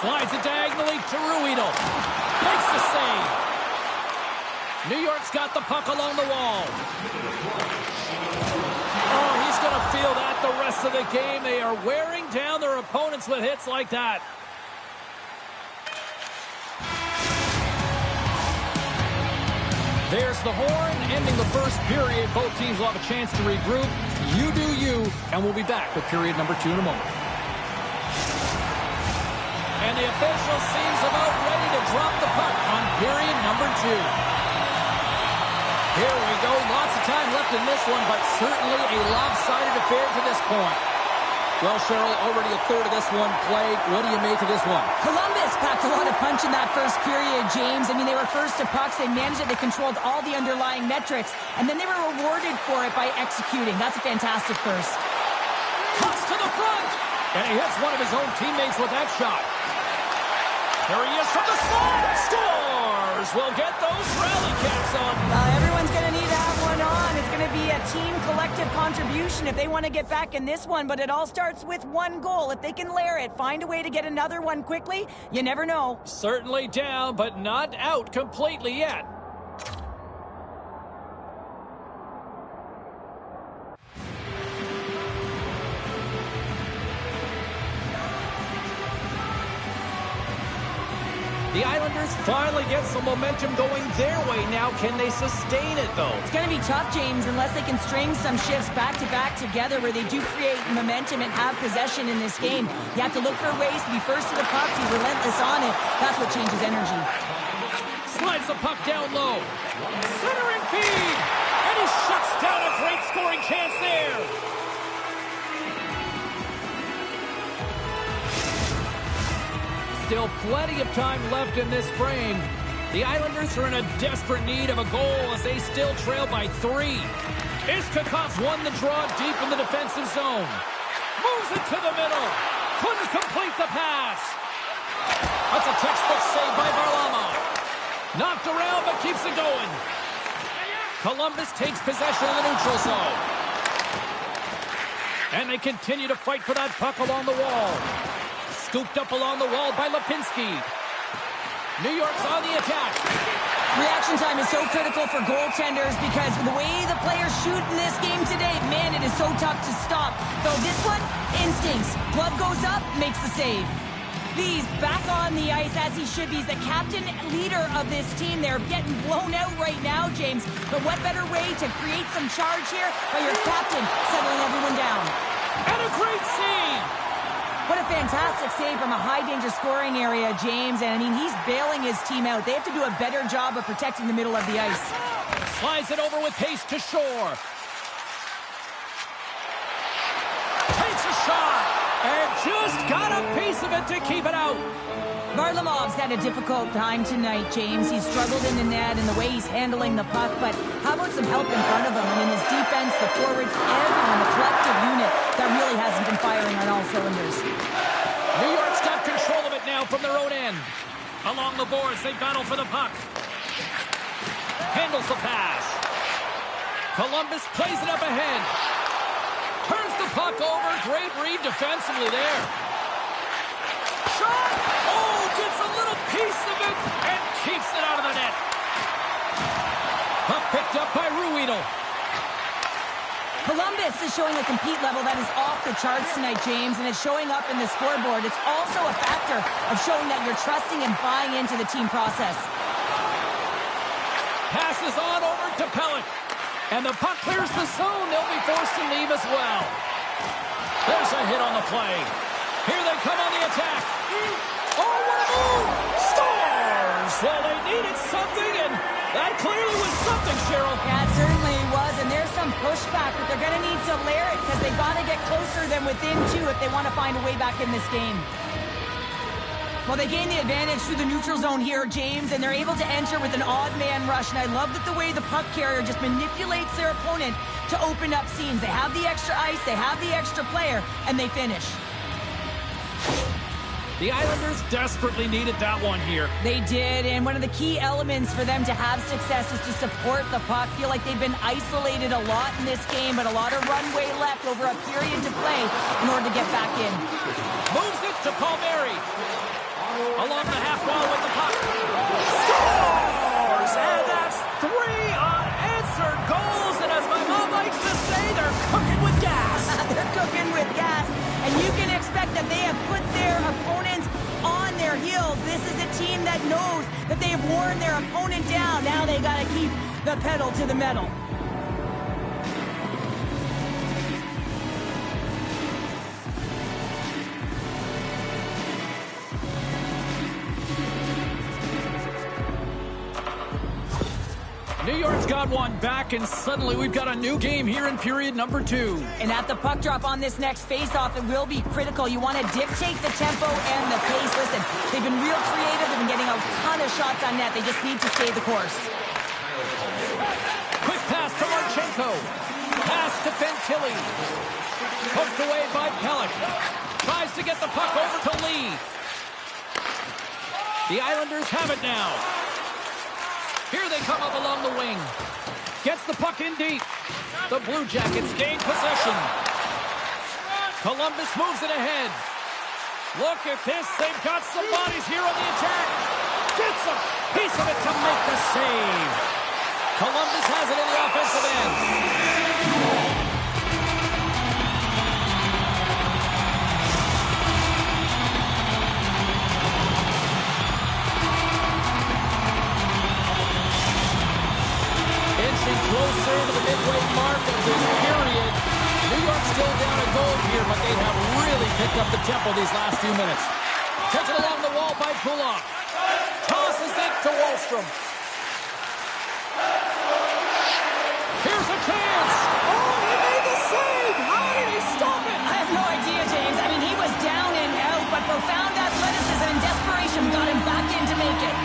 Slides it diagonally to Ruido. Makes the save. New York's got the puck along the wall. Oh, he's going to feel that the rest of the game. They are wearing down their opponents with hits like that. There's the horn, ending the first period. Both teams will have a chance to regroup. You do you, and we'll be back with period number 2 in a moment. And the official seems about ready to drop the puck on period number 2. Here we go. Lots of time left in this one, but certainly a lopsided affair to this point. Well, Cheryl, already a third of this one played. What do you make of this one? Columbus packed a lot of punch in that first period, James. I mean, they were first to pucks. They managed it. They controlled all the underlying metrics. And then they were rewarded for it by executing. That's a fantastic first. Cuts to the front. And he hits one of his own teammates with that shot. There he is from the slot. Scores! We'll get those rally caps on. Everyone's going to need to have one on. It's going to be a team collective contribution if they want to get back in this one. But it all starts with one goal. If they can layer it, find a way to get another one quickly, you never know. Certainly down, but not out completely yet. The Islanders finally get some momentum going their way now. Can they sustain it, though? It's going to be tough, James, unless they can string some shifts back-to-back together where they do create momentum and have possession in this game. You have to look for ways to be first to the puck, be relentless on it. That's what changes energy. Slides the puck down low. Centering feed! And he shuts down a great scoring chance there. Still plenty of time left in this frame. The Islanders are in a desperate need of a goal as they still trail by 3. Ishkakov's won the draw deep in the defensive zone. Moves it to the middle. Couldn't complete the pass. That's a textbook save by Varlamov. Knocked around but keeps it going. Columbus takes possession of the neutral zone. And they continue to fight for that puck along the wall. Scooped up along the wall by Lipinski. New York's on the attack. Reaction time is so critical for goaltenders because the way the players shoot in this game today, man, it is so tough to stop. So this one, instincts. Glove goes up, makes the save. Lee's back on the ice as he should be. He's the captain leader of this team. They're getting blown out right now, James. But what better way to create some charge here by your captain settling everyone down. And a great save! What a fantastic save from a high-danger scoring area, James. And, I mean, he's bailing his team out. They have to do a better job of protecting the middle of the ice. Slides it over with pace to Shore. Takes a shot. And just got a piece of it to keep it out. Varlamov's had a difficult time tonight, James. He's struggled in the net and the way he's handling the puck, but how about some help in front of him? I mean, his defense, the forwards, everyone, the collective unit that really hasn't been firing on all cylinders. New York's got control of it now from their own end. Along the boards, they battle for the puck. Handles the pass. Columbus plays it up ahead. Turns the puck over. Great read defensively there. Shot! Oh, gets a little piece of it and keeps it out of the net. Puck picked up by Ruedel. Columbus is showing a compete level that is off the charts tonight, James, and it's showing up in the scoreboard. It's also a factor of showing that you're trusting and buying into the team process. Passes on over to Pellick. And the puck clears the zone. They'll be forced to leave as well. There's a hit on the play. Here they come on the attack. Oh, what a move! Stars! Well, they needed something, and that clearly was something, Cheryl. Yeah, it certainly was, and there's some pushback, but they're going to need to layer it because they've got to get closer than within two if they want to find a way back in this game. Well, they gain the advantage through the neutral zone here, James, and they're able to enter with an odd man rush, and I love that the way the puck carrier just manipulates their opponent to open up seams. They have the extra ice, they have the extra player, and they finish. The Islanders desperately needed that one here. They did, and one of the key elements for them to have success is to support the puck. Feel like they've been isolated a lot in this game, but a lot of runway left over a period to play in order to get back in. Moves it to Palmieri. Along the half wall with the puck. Scores! And that's 3 unanswered goals, and as my mom likes to say, they're cooking with gas. They're cooking with gas, and you can expect that they have put their opponents on their heels. This is a team that knows that they have worn their opponent down. Now they got to keep the pedal to the metal. New York's got one back, and suddenly we've got a new game here in period number 2. And at the puck drop on this next face-off, it will be critical. You want to dictate the tempo and the pace. Listen, they've been real creative. They've been getting a ton of shots on net. They just need to stay the course. Quick pass to Marchenko. Pass to Fantilli. Poked away by Pellick. Tries to get the puck over to Lee. The Islanders have it now. Here they come up along the wing. Gets the puck in deep. The Blue Jackets gain possession. Columbus moves it ahead. Look at this. They've got some bodies here on the attack. Gets a piece of it to make the save. Columbus has it in the offensive end. Closer to the midway mark of this period. New York's still down a goal here, but they have really picked up the tempo these last few minutes. Taken along the wall by Pulak. Tosses it to Wallstrom. Here's a chance. Oh, he made the save. How did he stop it? I have no idea, James. I mean, he was down and out, but profound athleticism and desperation got him back in to make it.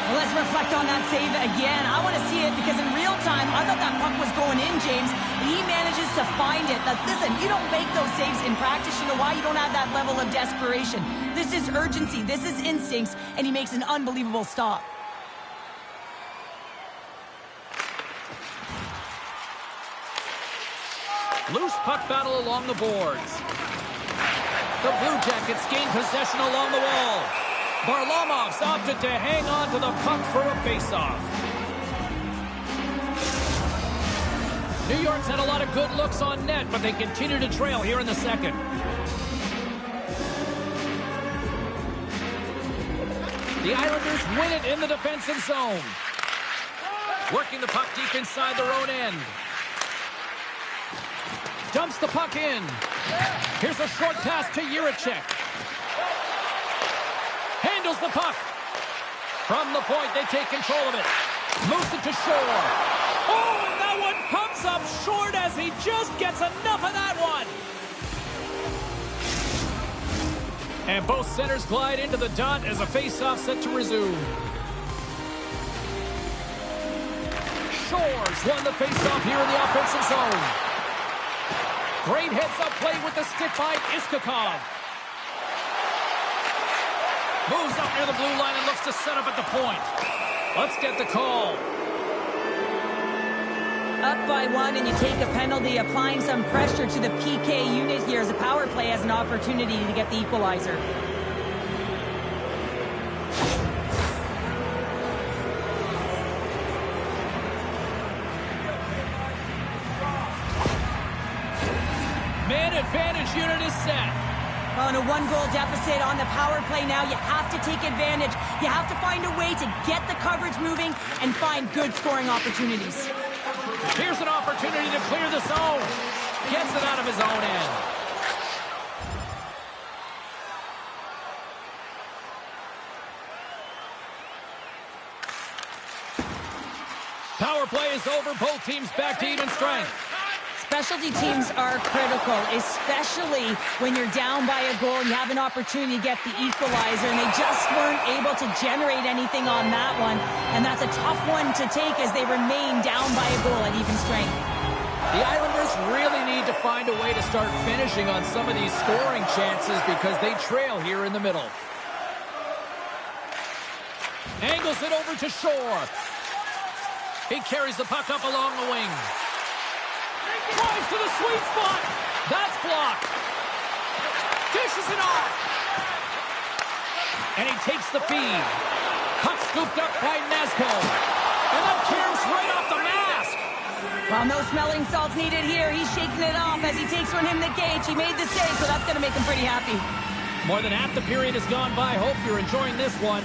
Well, let's reflect on that save again. I want to see it because in real time, I thought that puck was going in, James. He manages to find it. Now, listen, you don't make those saves in practice. You know why? You don't have that level of desperation. This is urgency. This is instincts, and he makes an unbelievable stop. Loose puck battle along the boards. The Blue Jackets gain possession along the wall. Varlamov's opted to hang on to the puck for a faceoff. New York's had a lot of good looks on net, but they continue to trail here in the second. The Islanders win it in the defensive zone. Working the puck deep inside their own end. Dumps the puck in. Here's a short pass to Jiricek. Handles the puck. From the point, they take control of it. Moves it to Shore. Oh, and that one comes up short as he just gets enough of that one. And both centers glide into the dot as a face-off set to resume. Shore's won the face-off here in the offensive zone. Great heads-up play with the stick by Iskakov. Moves up near the blue line and looks to set up at the point. Let's get the call. Up by one, and you take a penalty, applying some pressure to the PK unit here as the power play has an opportunity to get the equalizer. Man advantage unit is set. On a one-goal deficit on the power play now, you have to take advantage. You have to find a way to get the coverage moving and find good scoring opportunities. Here's an opportunity to clear the zone. Gets it out of his own end. Power play is over. Both teams back to even strength. Specialty teams are critical, especially when you're down by a goal and you have an opportunity to get the equalizer, and they just weren't able to generate anything on that one. And that's a tough one to take as they remain down by a goal at even strength. The Islanders really need to find a way to start finishing on some of these scoring chances because they trail here in the middle. Angles it over to Shore. He carries the puck up along the wing. Drives to the sweet spot. That's blocked. Dishes it off. And he takes the feed. Puck scooped up by Nazco. And that caroms right off the mask. Well, no smelling salts needed here. He's shaking it off as he takes from him the gauge. He made the save, so that's going to make him pretty happy. More than half the period has gone by. Hope you're enjoying this one.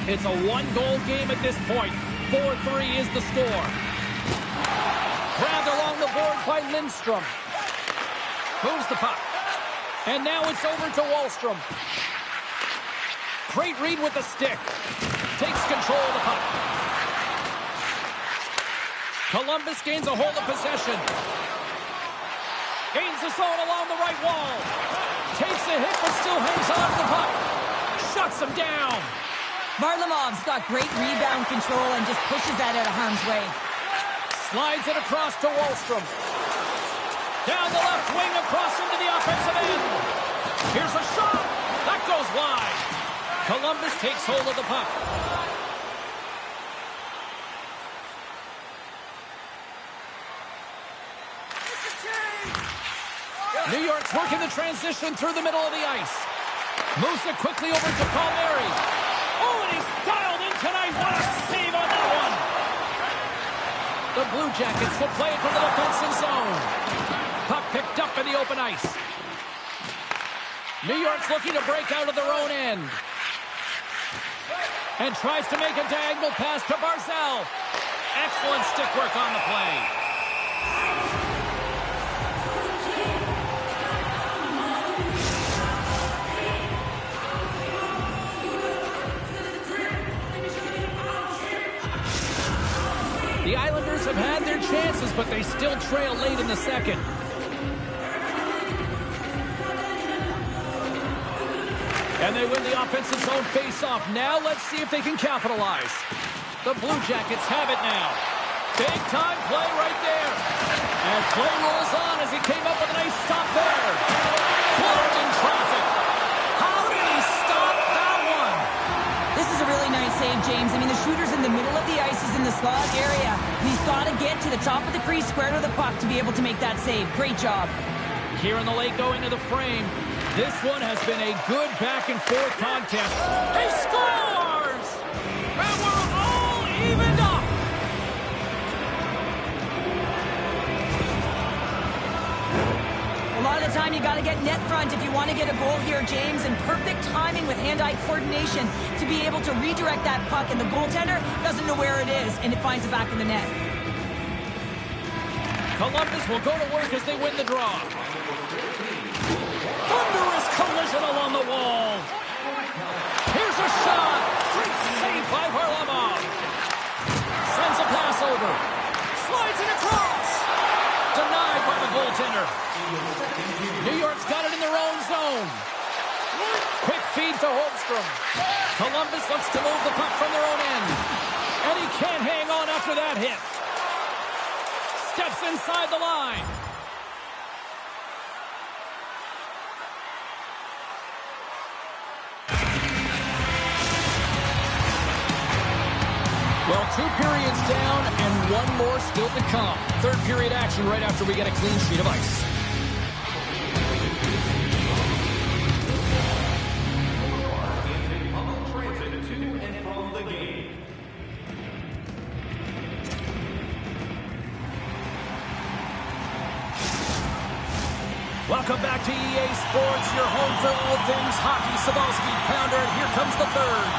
It's a one-goal game at this point. 4-3 is the score. Grabbed along the board by Lindstrom. Moves the puck. And now it's over to Wahlstrom. Great read with the stick. Takes control of the puck. Columbus gains a hold of possession. Gains the zone along the right wall. Takes a hit but still hangs on to the puck. Shuts him down. Varlamov's got great rebound control and just pushes that out of harm's way. Slides it across to Wahlstrom. Down the left wing, across into the offensive end. Here's a shot. That goes wide. Columbus takes hold of the puck. New York's working the transition through the middle of the ice. Moves it quickly over to Palmieri. Oh, and he's dialed in tonight. What a save on that one. The Blue Jackets will play it to the defensive zone. Puck picked up in the open ice. New York's looking to break out of their own end. And tries to make a diagonal pass to Barzal. Excellent stick work on the play. The Islanders have had their chances, but they still trail late in the second. And they win the offensive zone face-off. Now let's see if they can capitalize. The Blue Jackets have it now. Big-time play right there. And play rolls on as he came up with a nice stop there. Blocked in traffic. How did he stop that one? This is a really nice save, James. I mean, the shooter's in the middle of the ice. He's in the slot area. He's got to get to the top of the crease, square to the puck to be able to make that save. Great job. Here in the late going to the frame. This one has been a good back-and-forth contest. He scores! And we're all evened up! A lot of the time, you got to get net front if you want to get a goal here, James, and perfect timing with hand-eye coordination to be able to redirect that puck, and the goaltender doesn't know where it is, and it finds it back in the net. Columbus will go to work as they win the draw. Thunderous collision along the wall. Here's a shot. Great save by Varlamov. Sends a pass over. Slides it across. Denied by the goaltender. New York's got it in their own zone. Quick feed to Holmstrom. Columbus looks to move the puck from their own end. And he can't hang on after that hit. Steps inside the line. Well, 2 periods down and 1 more still to come. Third period action right after we get a clean sheet of ice. Welcome back to EA Sports, your home for all things hockey. Sabalski, Pounder, and here comes the third.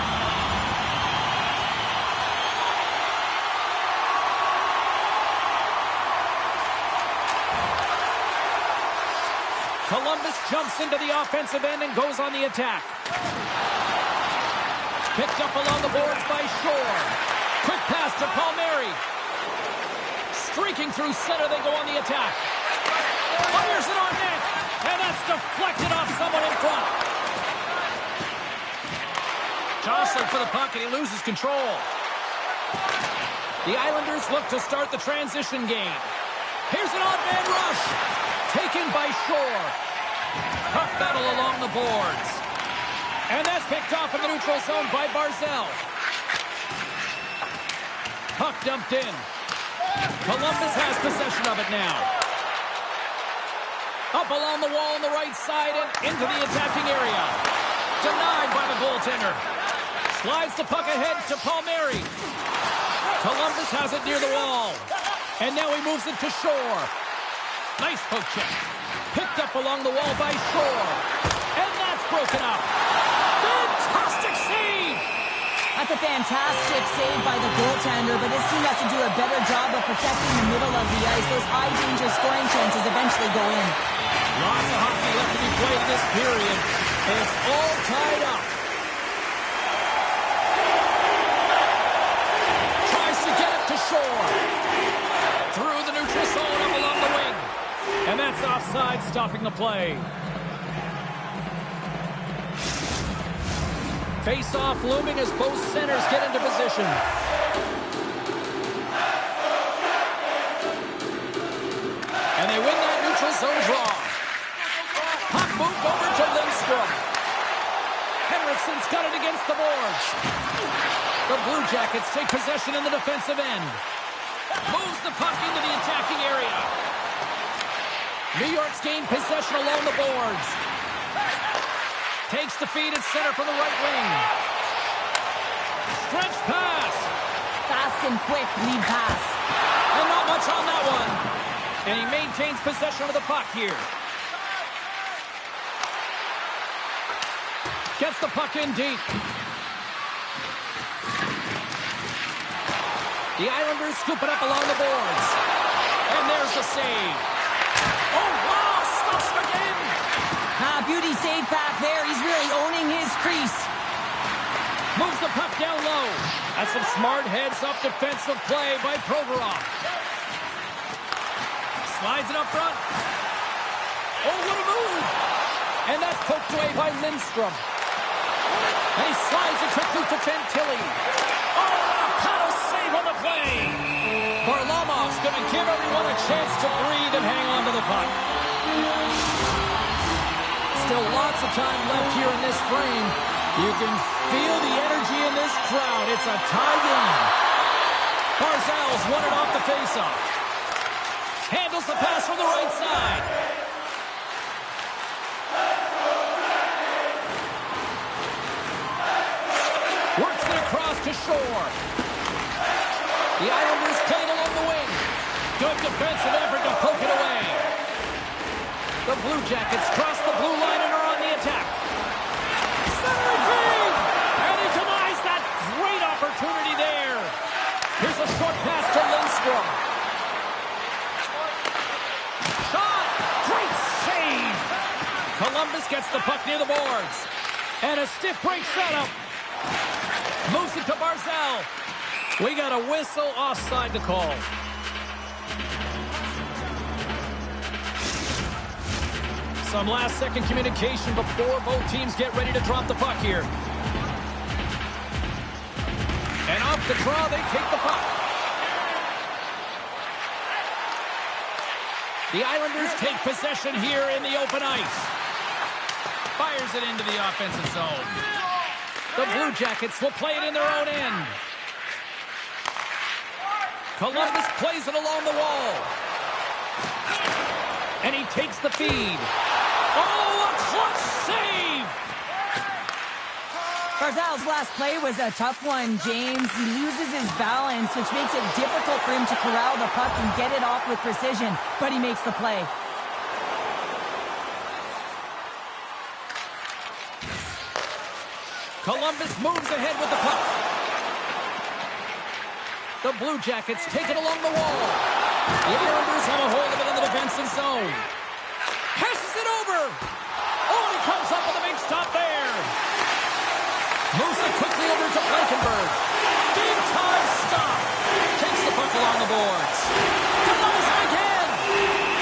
Columbus jumps into the offensive end and goes on the attack. Picked up along the boards by Shore. Quick pass to Palmieri. Streaking through center, they go on the attack. Fires it on net, and that's deflected off someone in front. Jostling for the puck, and he loses control. The Islanders look to start the transition game. Here's an odd-man rush. Taken by Shore. Puck battle along the boards. And that's picked off in the neutral zone by Barzal. Puck dumped in. Columbus has possession of it now. Up along the wall on the right side and into the attacking area. Denied by the goaltender. Slides the puck ahead to Palmieri. Columbus has it near the wall. And now he moves it to Shore. Nice poke check. Picked up along the wall by Shore. And that's broken up. Fantastic save! That's a fantastic save by the goaltender, but his team has to do a better job of protecting the middle of the ice. Those high-danger scoring chances eventually go in. Lots of hockey left to be played in this period. And it's all tied up. Tries to get it to Shore. Through the neutral zone up along the wing. And that's offside, stopping the play. Face-off looming as both centers get into position. And they win that neutral zone draw. Puck moved over to Lindstrom. Henriksen's got it against the boards. The Blue Jackets take possession in the defensive end. Moves the puck into the attacking area. New York's gained possession along the boards. Takes the feed at center from the right wing. Stretch pass. Fast and quick lead pass. And not much on that one. And he maintains possession of the puck here. Gets the puck in deep. The Islanders scoop it up along the boards. And there's the save. Oh, wow! Stops him again! Beauty save back there. He's really owning his crease. Moves the puck down low. That's some smart heads-up defensive play by Provorov. Slides it up front. Oh, what a move! And that's poked away by Lindstrom. And he slides it quickly to Fantilli. Oh, what a power save on the play! Varlamov's going to give everyone a chance to breathe and hang on to the puck. Still lots of time left here in this frame. You can feel the energy in this crowd. It's a tie game. Barzal's won it off the faceoff. Handles the pass from the right side. Works it across to Shore. The Islanders played along the wing. Good defensive effort to poke it away. The Blue Jackets cross the blue line and are on the attack. Center feed! And he denies that great opportunity there. Here's a short pass to Lindstrom. Shot! Great save! Columbus gets the puck near the boards. And a stiff break setup. Moves it to Barzal. We got a whistle offside to call. Some last-second communication before both teams get ready to drop the puck here. And off the draw, they take the puck. The Islanders take possession here in the open ice. Fires it into the offensive zone. The Blue Jackets will play it in their own end. Columbus plays it along the wall. And he takes the feed. Oh, a clutch save! Barzal's last play was a tough one, James. He loses his balance, which makes it difficult for him to corral the puck and get it off with precision, but he makes the play. Columbus moves ahead with the puck. The Blue Jackets take it along the wall. The Islanders have a hold of it in the defensive zone. Passes it over. Oh, he comes up with a big stop there. Moves it quickly over to Blankenberg. Big time stop. Takes the puck along the boards. Denies him again.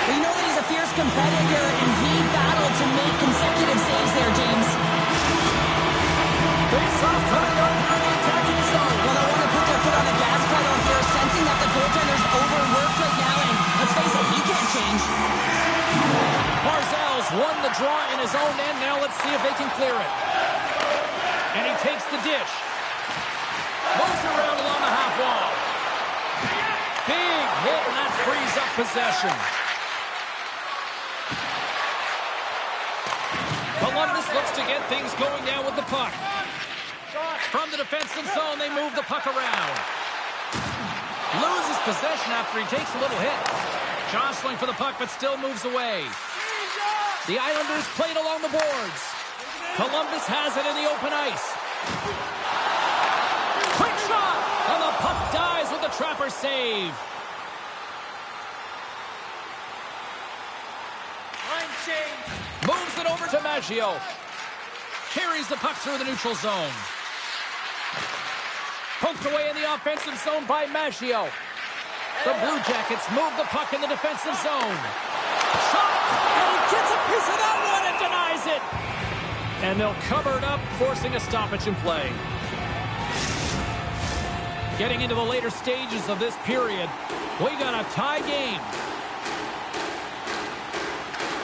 Well, you know that he's a fierce competitor, and he battled to make consecutive saves there, James. Face-off coming up here in the attacking zone. Well, they want to put their foot on the gas pedal here, sensing that the goaltender's overworked right now, and let's face it, he can't change. Barzal's won the draw in his own end. Now let's see if they can clear it. And he takes the dish. Moves around along the half wall. Big hit, and that frees up possession. Columbus looks to get things going down with the puck. From the defensive zone, they move the puck around. Loses possession after he takes a little hit. Jostling for the puck, but still moves away. The Islanders played along the boards. Columbus has it in the open ice. Quick shot! And the puck dies with the trapper save. Moves it over to Maggio. Carries the puck through the neutral zone. Poked away in the offensive zone by Maggio. The Blue Jackets move the puck in the defensive zone. Shot! And he gets a piece of that one and denies it. And they'll cover it up, forcing a stoppage in play. Getting into the later stages of this period, we got a tie game.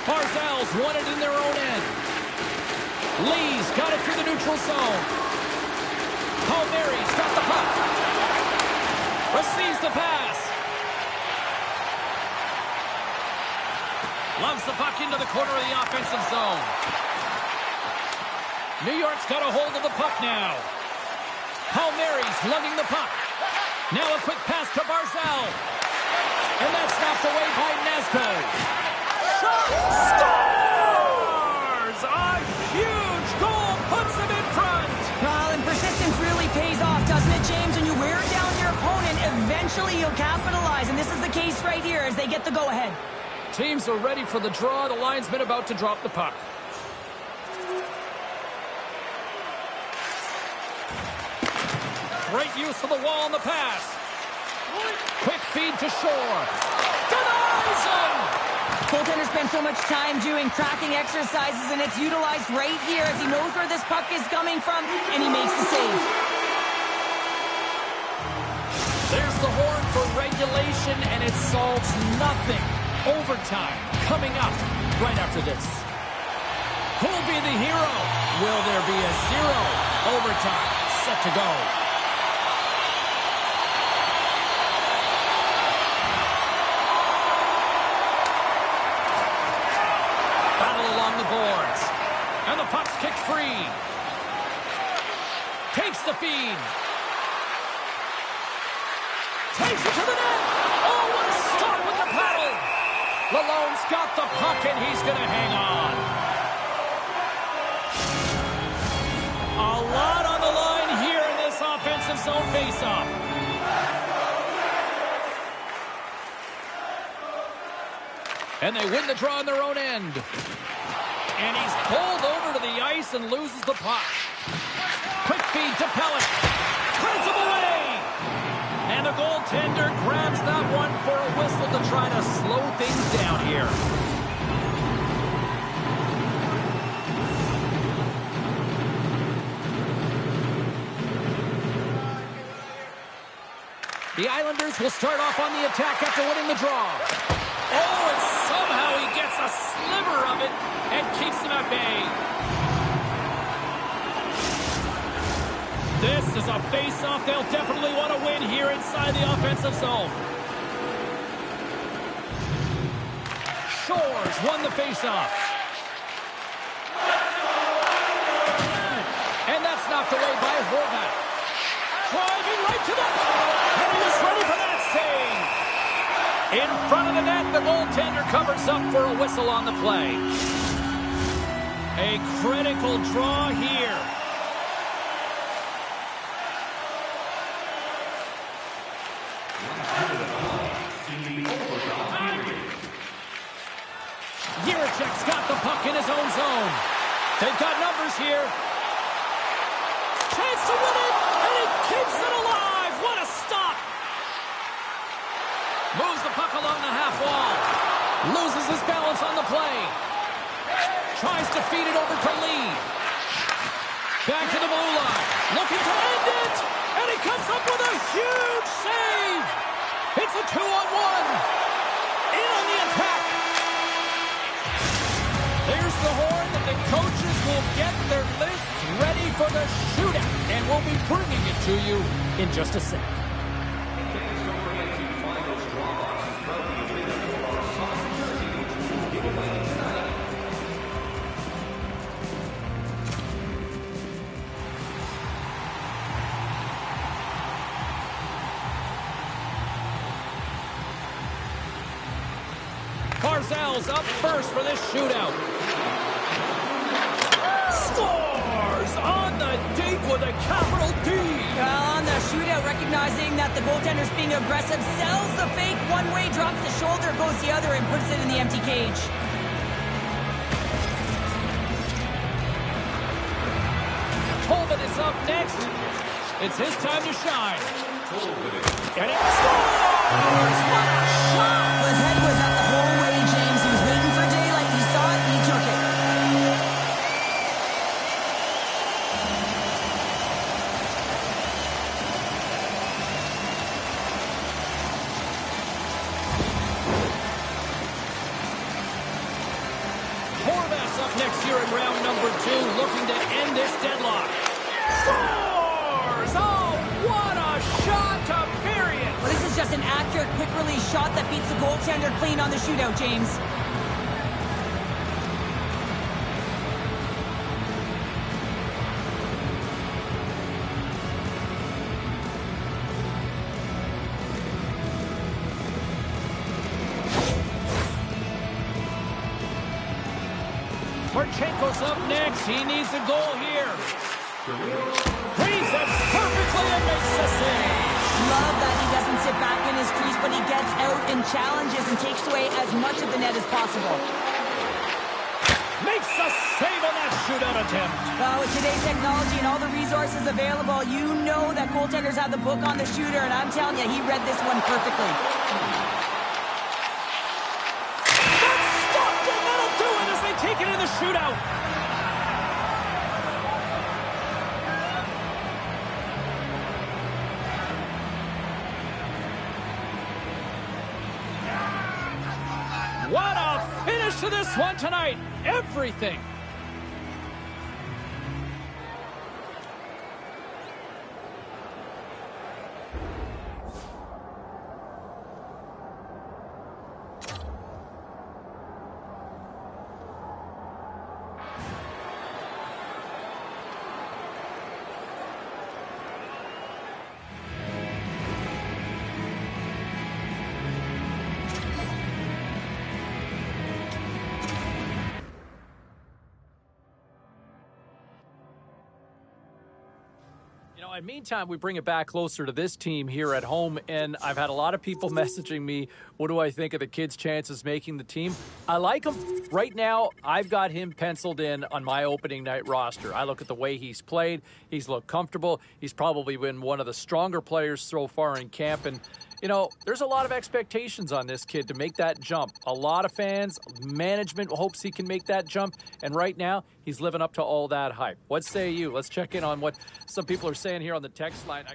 Barzal's won it in their own end. Lee's got it through the neutral zone. Palmieri's got the puck. Receives the pass. Loves the puck into the corner of the offensive zone. New York's got a hold of the puck now. Palmieri's lugging the puck. Now a quick pass to Barzal. And that's knocked away by Nazco. Shot! Scores! A huge goal puts them in front. Well, and persistence really pays off, doesn't it, James? When you wear down your opponent, eventually you'll capitalize. And this is the case right here as they get the go-ahead. Teams are ready for the draw. The linesman about to drop the puck. Great use of the wall on the pass. Quick feed to Shore. Denies him! Goaltender spends so much time doing tracking exercises, and it's utilized right here as he knows where this puck is coming from, and he makes the save. There's the horn for regulation, and it solves nothing. Overtime coming up right after this. Who'll be the hero? Will there be a zero? Overtime set to go. along the boards. And the puck's kicked free. Takes the feed. Takes it to the net. Oh, what a start with the paddle. Lalonde's got the puck, and he's going to hang on. A lot on the line here in this offensive zone faceoff. And they win the draw on their own end. And he's pulled over to the ice and loses the puck. Quick feed to Pellet. Heads him away. And the goaltender grabs that one for a whistle to try to slow things down here. The Islanders will start off on the attack after winning the draw. Oh, and somehow he gets a sliver of it and keeps them at bay. This is a face-off they'll definitely want to win here inside the offensive zone. Shores won the face-off. And that's knocked away by Horvat. Driving right to the... And he was ready for that save. In front of the net, the goaltender covers up for a whistle on the play. A critical draw here. Jiricek's got the puck in his own zone. They've got numbers here. Chance to win it, and he keeps it alive. What a stop. Moves the puck along the half wall. Loses his balance on the play. Tries to feed it over to Lee. Back to the blue line. Looking to end it. And he comes up with a huge save. It's a 2-on-1. In on the attack. There's the horn, and the coaches will get their lists ready for the shootout. And we'll be bringing it to you in just a sec. Barzal's up first for this shootout. Scores on the deep with a capital D. On the shootout, recognizing that the goaltender's being aggressive, sells the fake one way, drops the shoulder, goes the other, and puts it in the empty cage. Tolman is up next. It's his time to shine. And it scores! What a shot! His head was up the whole way, James. He was waiting for daylight. He saw it, and he took it. Horvat's up next year in round number 2, looking to end this deadlock. Scores! Oh, what a shot to bury it! Well, this is just an accurate, quick-release shot that beats the goaltender clean on the shootout, James. Marchenko's up next. He needs a goal here. Reads it perfectly and makes the save. Love that he doesn't sit back in his crease, but he gets out and challenges and takes away as much of the net as possible. Makes the save on that shootout attempt. Well, with today's technology and all the resources available, you know that goaltenders have the book on the shooter, and I'm telling you, he read this one perfectly. That's stopped, and that'll do it as they take it in the shootout. What a finish to this one tonight. Everything. And meantime, we bring it back closer to this team here at home, and I've had a lot of people messaging me, what do I think of the kid's chances making the team? I like him. Right now, I've got him penciled in on my opening night roster. I look at the way he's played. He's looked comfortable. He's probably been one of the stronger players so far in camp, and you know, there's a lot of expectations on this kid to make that jump. A lot of fans, management hopes he can make that jump. And right now, he's living up to all that hype. What say you? Let's check in on what some people are saying here on the text line.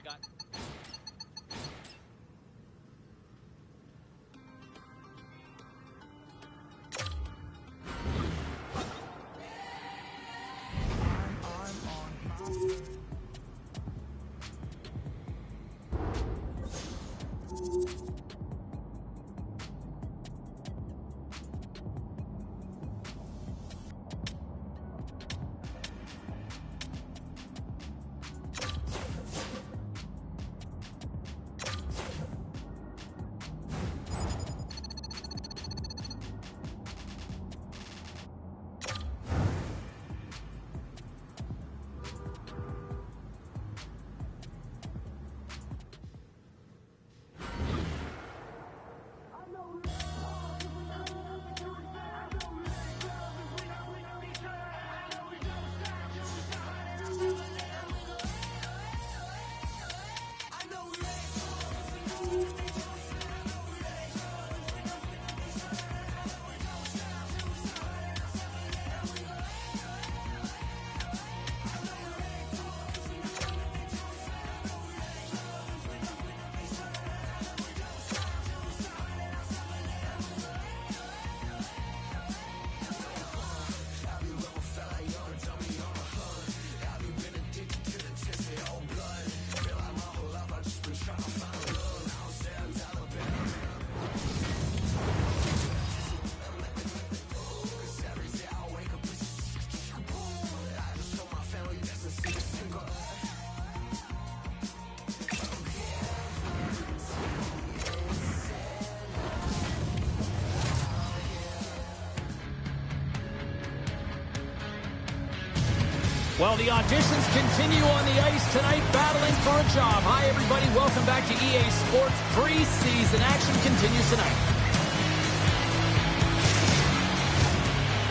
Well, the auditions continue on the ice tonight, battling for a job. Hi, everybody. Welcome back to EA Sports. Preseason action continues tonight.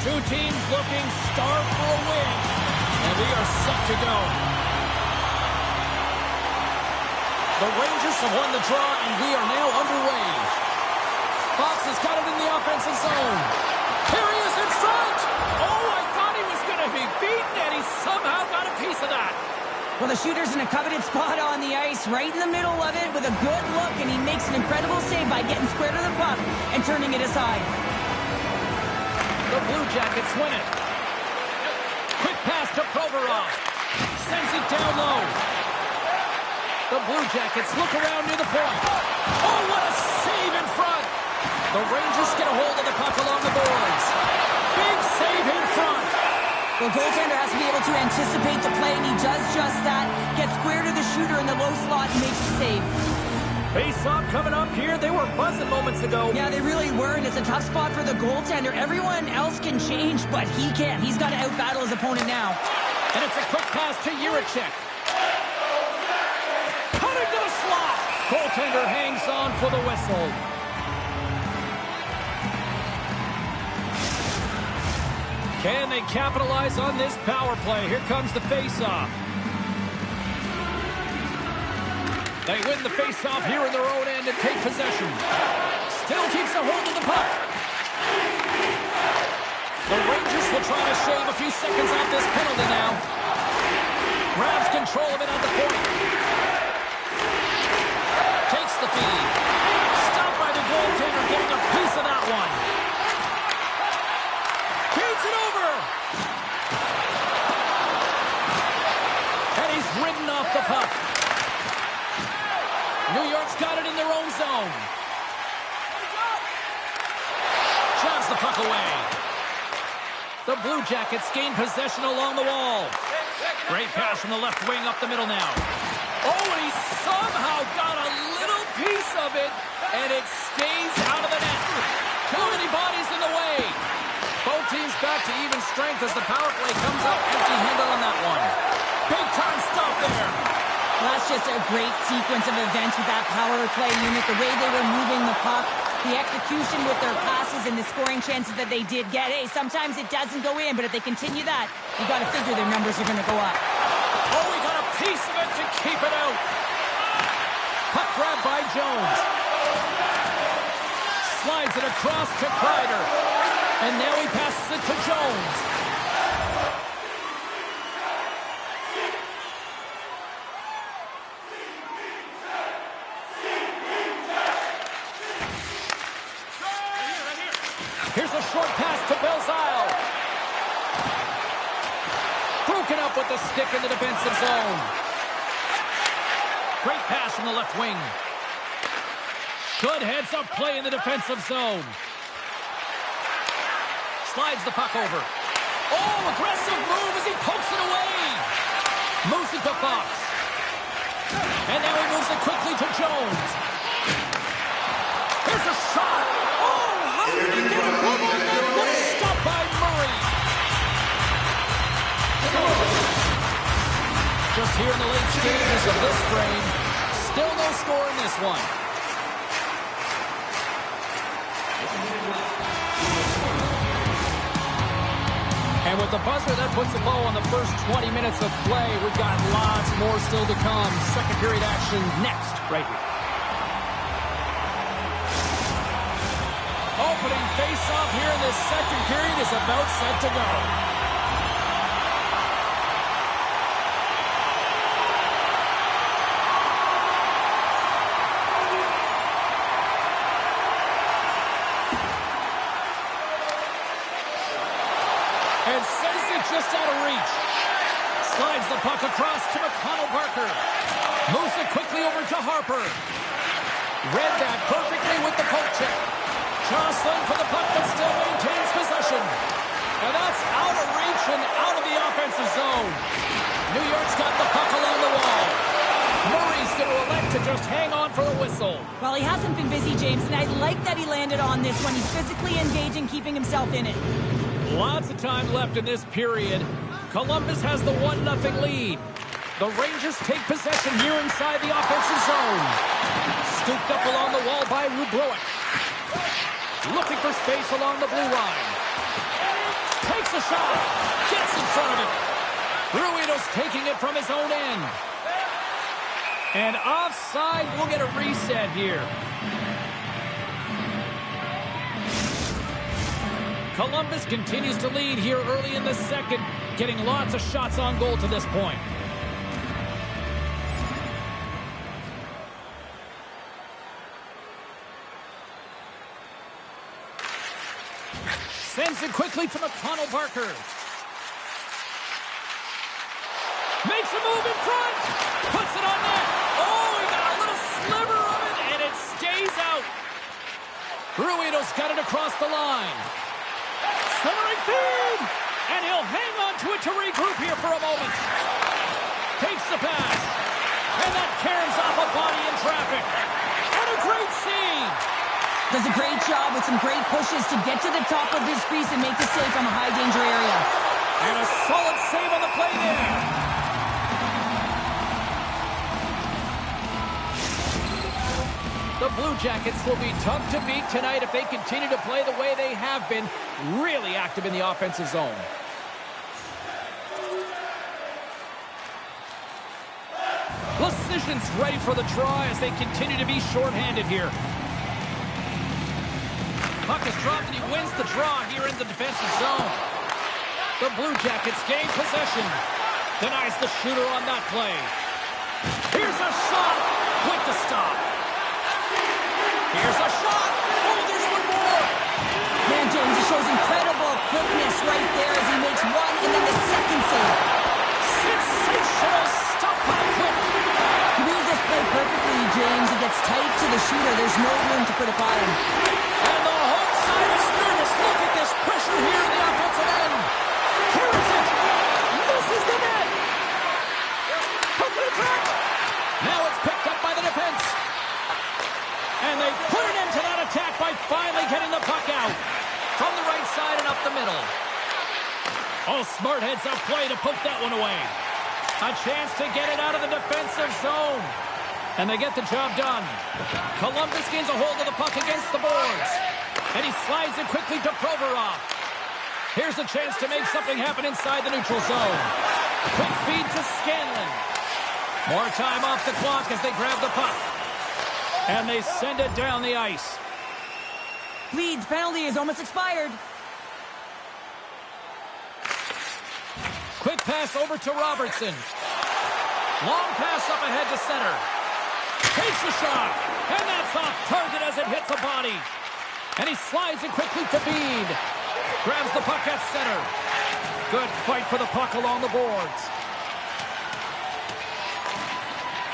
Two teams looking starved for a win, and we are set to go. The Rangers have won the draw, and we are now underway. Fox has got it in the offensive zone. Here he is in front. Oh, I thought he was going to be beaten, and he somehow got a piece of that. Well, the shooter's in a coveted spot on the ice, right in the middle of it with a good look, and he makes an incredible save by getting square to the puck and turning it aside. The Blue Jackets win it. Quick pass to Provorov. Sends it down low. The Blue Jackets look around near the point. Oh, what a save in front. The Rangers get a hold of the puck along the boards. Big save in front. The goaltender has to be able to anticipate the play, and he does just that. Gets square to the shooter in the low slot and makes the save. Face-off coming up here. They were buzzing moments ago. Yeah, they really were, and it's a tough spot for the goaltender. Everyone else can change, but he can't. He's got to out-battle his opponent now. And it's a quick pass to Jiricek. Cutting to the slot. Goaltender hangs on for the whistle. Can they capitalize on this power play? Here comes the face-off. They win the face-off here in their own end and take possession. Still keeps a hold of the puck. The Rangers will try to shave a few seconds off this penalty now. Grabs control of it at the point. Takes the feed. Stopped by the goaltender, getting a piece of that one. Feeds it over. And he's ridden off the puck. New York's got it in their own zone. Shoves the puck away. The Blue Jackets gain possession along the wall. Great pass from the left wing up the middle now. Oh, and he somehow got a little piece of it, and it stays out of the net. Too many bodies in the way. Both teams back to even strength as the power play comes up empty-handed on that one. Big time stop there. Well, just a great sequence of events with that power play unit, the way they were moving the puck, the execution with their passes, and the scoring chances that they did get. Hey, sometimes it doesn't go in, but if they continue that, you got to figure their numbers are going to go up. Oh, we got a piece of it to keep it out. Puck grab by Jones. Slides it across to Kreider. And now he passes it to Jones. Here's a short pass to Belzile. Broken up with the stick in the defensive zone. Great pass from the left wing. Good heads-up play in the defensive zone. Slides the puck over. Oh, aggressive move as he pokes it away. Moves it to Fox. And now he moves it quickly to Jones. Here's a shot. Oh, how did he get a glove on that? What a stop by Murray. Just here in the late stages of this frame. Still no score in this one. And with the buzzer, that puts a bow on the first 20 minutes of play. We've got lots more still to come. Second period action next, right here. Opening face-off here in this second period is about set to go. And sends it just out of reach. Slides the puck across to McConnell-Parker. Moves it quickly over to Harper. Read that perfectly with the poke check. Jostling for the puck, but still maintains possession. And that's out of reach and out of the offensive zone. New York's got the puck along the wall. Murray's going to elect to just hang on for a whistle. Well, he hasn't been busy, James, and I like that he landed on this one. He's physically engaging, keeping himself in it. Lots of time left in this period. Columbus has the 1-0 lead. The Rangers take possession here inside the offensive zone. Scooped up along the wall by Rubrowick. Looking for space along the blue line. Takes a shot. Gets in front of it. Ruido's taking it from his own end. And offside, we'll get a reset here. Columbus continues to lead here early in the second, getting lots of shots on goal to this point. Sends it quickly to McConnell-Parker. Makes a move in front. Puts it on net. Oh, he got a little sliver of it, and it stays out. Ruido's got it across the line. Centering feed. And he'll hang on to it to regroup here for a moment. Takes the pass. And that caroms off a body in traffic. And a great save. Does a great job with some great pushes to get to the top of his crease and make the save from a high-danger area. And a solid save on the play there. The Blue Jackets will be tough to beat tonight if they continue to play the way they have been, really active in the offensive zone. Decision's ready for the draw as they continue to be shorthanded here. Puck is dropped and he wins the draw here in the defensive zone. The Blue Jackets gain possession. Denies the shooter on that play. Here's a shot with the stop. Here's a shot. Oh, there's one more. Man, James, he shows incredible quickness right there as he makes one and then the second save. Sensational stop by Quick. He reads this play perfectly, James. He gets tight to the shooter. There's no room to put it by him. And the home side is nervous. Look at this pressure here in the offensive end. Carries it. Misses the net. Puts it in front. Now it's picked up by the defense. And they put it into that attack by finally getting the puck out. From the right side and up the middle. Oh, smart heads-up play to poke that one away. A chance to get it out of the defensive zone. And they get the job done. Columbus gains a hold of the puck against the boards. And he slides it quickly to Provorov. Here's a chance to make something happen inside the neutral zone. Quick feed to Scanlon. More time off the clock as they grab the puck. And they send it down the ice. Leeds penalty is almost expired. Quick pass over to Robertson. Long pass up ahead to center. Takes the shot. And that's off target as it hits a body. And he slides it quickly to Bede. Grabs the puck at center. Good fight for the puck along the boards.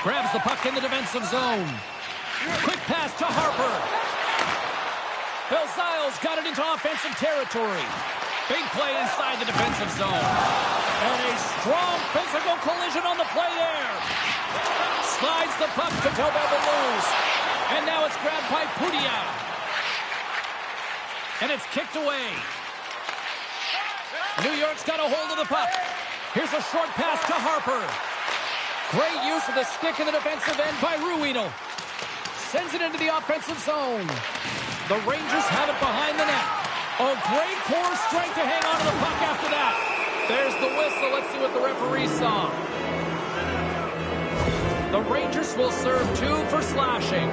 Grabs the puck in the defensive zone. Quick pass to Harper. Bill Ziles got it into offensive territory. Big play inside the defensive zone. And a strong physical collision on the play there. Slides the puck to Tobel-Beluz. And now it's grabbed by Pudia. And it's kicked away. New York's got a hold of the puck. Here's a short pass to Harper. Great use of the stick in the defensive end by Ruhwedel. Sends it into the offensive zone. The Rangers have it behind the net. Oh, great core strength to hang on to the puck after that. There's the whistle. Let's see what the referee saw. The Rangers will serve 2 for slashing.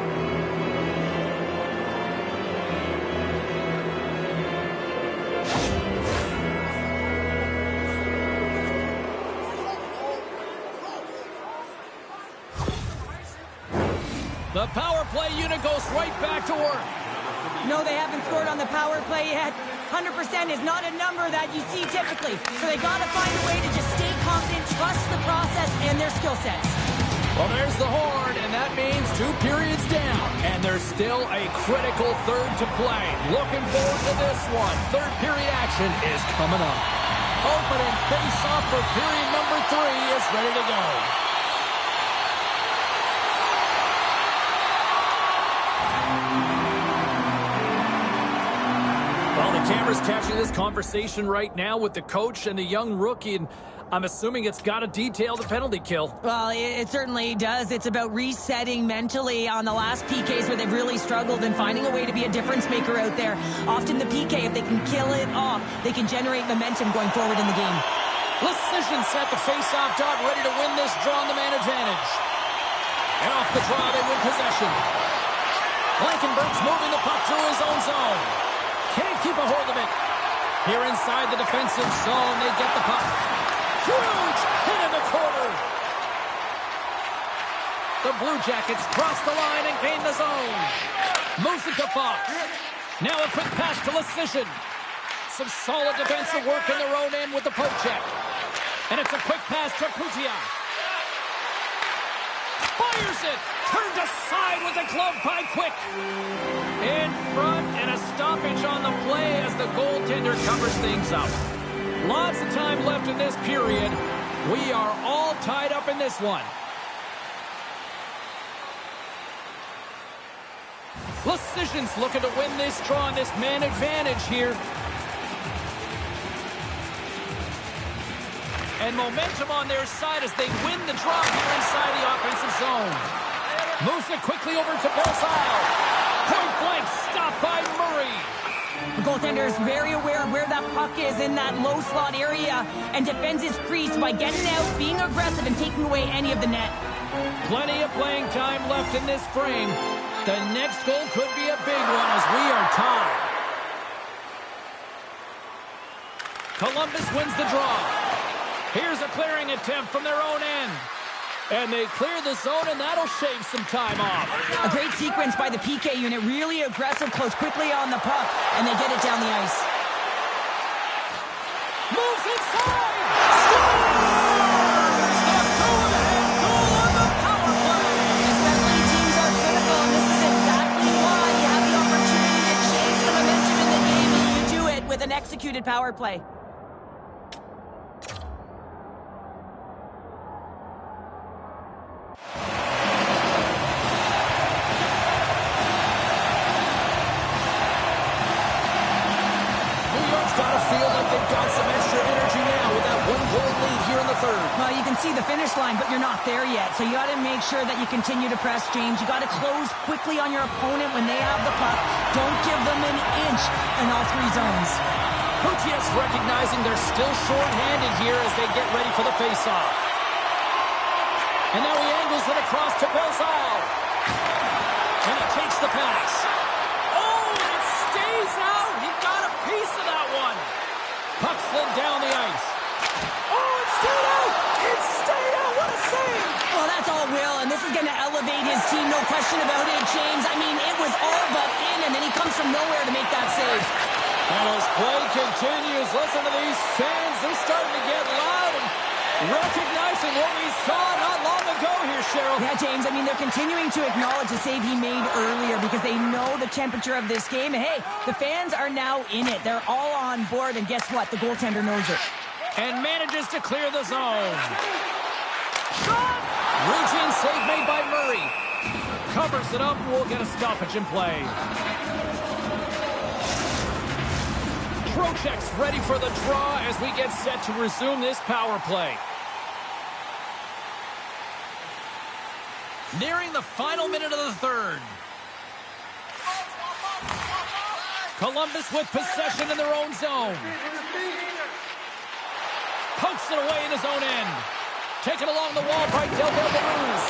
The power play unit goes right back to work. No, they haven't scored on the power play yet. 100% is not a number that you see typically. So they got to find a way to just stay confident, trust the process and their skill sets. Well, there's the horn, and that means 2 periods down. And there's still a critical third to play. Looking forward to this one. Third period action is coming up. Opening face-off for period number 3 is ready to go. Well, the camera's catching this conversation right now with the coach and the young rookie, and I'm assuming it's got to detail the penalty kill. Well, it certainly does. It's about resetting mentally on the last PKs where they've really struggled and finding a way to be a difference maker out there. Often the PK, if they can kill it off, they can generate momentum going forward in the game. Lecision set the face-off dot, ready to win this draw on the man advantage. And off the draw, they win possession. Blankenberg's moving the puck through his own zone. Can't keep a hold of it. Here inside the defensive zone, they get the puck. Huge hit in the corner. The Blue Jackets cross the line and gain the zone. Moves it to Fox. Now a quick pass to Lecision. Some solid defensive work in their own end with the poke check. And it's a quick pass to Putia. Fires it. Turned aside with a glove by Quick. In front and a stoppage on the play as the goaltender covers things up. Lots of time left in this period. We are all tied up in this one. Lecision's looking to win this draw on this man advantage here. And momentum on their side as they win the draw here inside the offensive zone. Moves it quickly over to Bolsile. Point blank, stopped by Murray. The goaltender is very aware of where that puck is in that low slot area and defends his crease by getting out, being aggressive, and taking away any of the net. Plenty of playing time left in this frame. The next goal could be a big one as we are tied. Columbus wins the draw. Here's a clearing attempt from their own end. And they clear the zone, and that'll shave some time off. A great sequence by the PK unit. Really aggressive, close quickly on the puck, and they get it down the ice. Moves inside! Scores! The go-ahead goal on the power play! Especially teams are critical, and this is exactly why you have the opportunity to change the momentum in the game, and you do it with an executed power play. third. Well, you can see the finish line, but you're not there yet. So you got to make sure that you continue to press, James. You got to close quickly on your opponent when they have the puck. Don't give them an inch in all three zones. Coutias recognizing they're still short-handed here as they get ready for the face-off. And now he angles it across to Belzal. And he takes the pass. Oh, it stays out. He got a piece of that one. Puck slid down the ice. Oh, it stayed out. It stayed out. What a save. Well, that's all Will, and this is going to elevate his team, no question about it, James. I mean, it was all but in, and then he comes from nowhere to make that save. And as play continues, listen to these fans. They're starting to get loud and recognizing what we saw not long ago here, Cheryl. Yeah, James, I mean, they're continuing to acknowledge the save he made earlier because they know the temperature of this game. And, hey, the fans are now in it. They're all on board, and guess what? The goaltender knows it. And manages to clear the zone. Shot! Routine save made by Murray. Covers it up, and we'll get a stoppage in play. Trocheck's ready for the draw as we get set to resume this power play. Nearing the final minute of the third. Columbus with possession in their own zone. Pokes it away in his own end. Taken along the wall by Del Bellarus.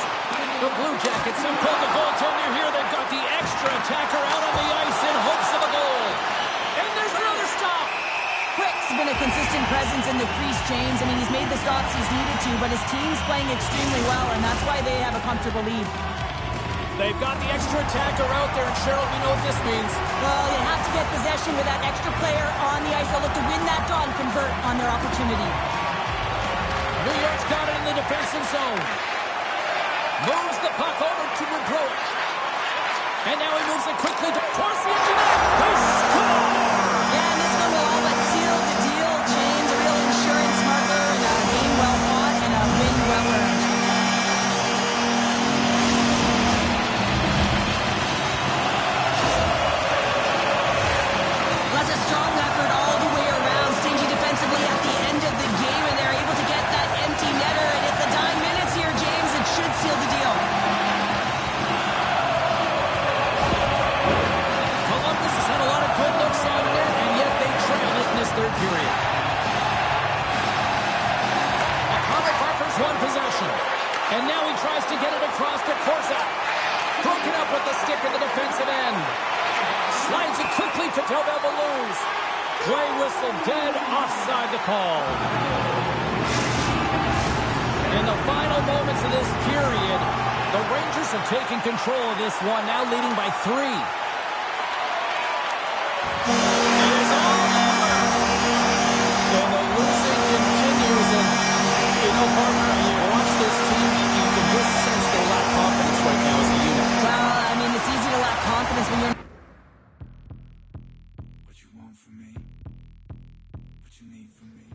The Blue Jackets have pulled the goaltender here. They've got the extra attacker out on the ice in hopes of a goal. And there's another stop. Quick's been a consistent presence in the crease, James. I mean, he's made the stops he's needed to, but his team's playing extremely well, and that's why they have a comfortable lead. They've got the extra attacker out there, and Cheryl, we know what this means. Well, you have to get possession with that extra player on the ice. They'll look to win that draw and convert on their opportunity. New York's got it in the defensive zone. Moves the puck over to Rubrow. And now he moves it quickly towards the edge of the net. They score! Yeah, and this one will all but seal the deal, James. A real insurance marker, and a game well fought, and a win well earned. That's a strong effort all the way around. Stingy defensively at the end of the game, and they're able to get that empty netter. And it's the dying minutes here, James. It should seal the deal. Columbus has had a lot of good looks on net, and yet they trail it in this third period. Connor Parker's won possession. And now he tries to get it across to Korczak. Broken up with the stick in the defensive end. Slides it quickly to Tobel Balloons. Play whistle dead, offside the call. In the final moments of this period, the Rangers have taken control of this one, now leading by 3. It is all over. And the losing continues. And, you know, partner, you watch this team, you can just sense they lack confidence right now as a unit. Well, I mean, it's easy to lack confidence when you're... What you want from me? What you need from me?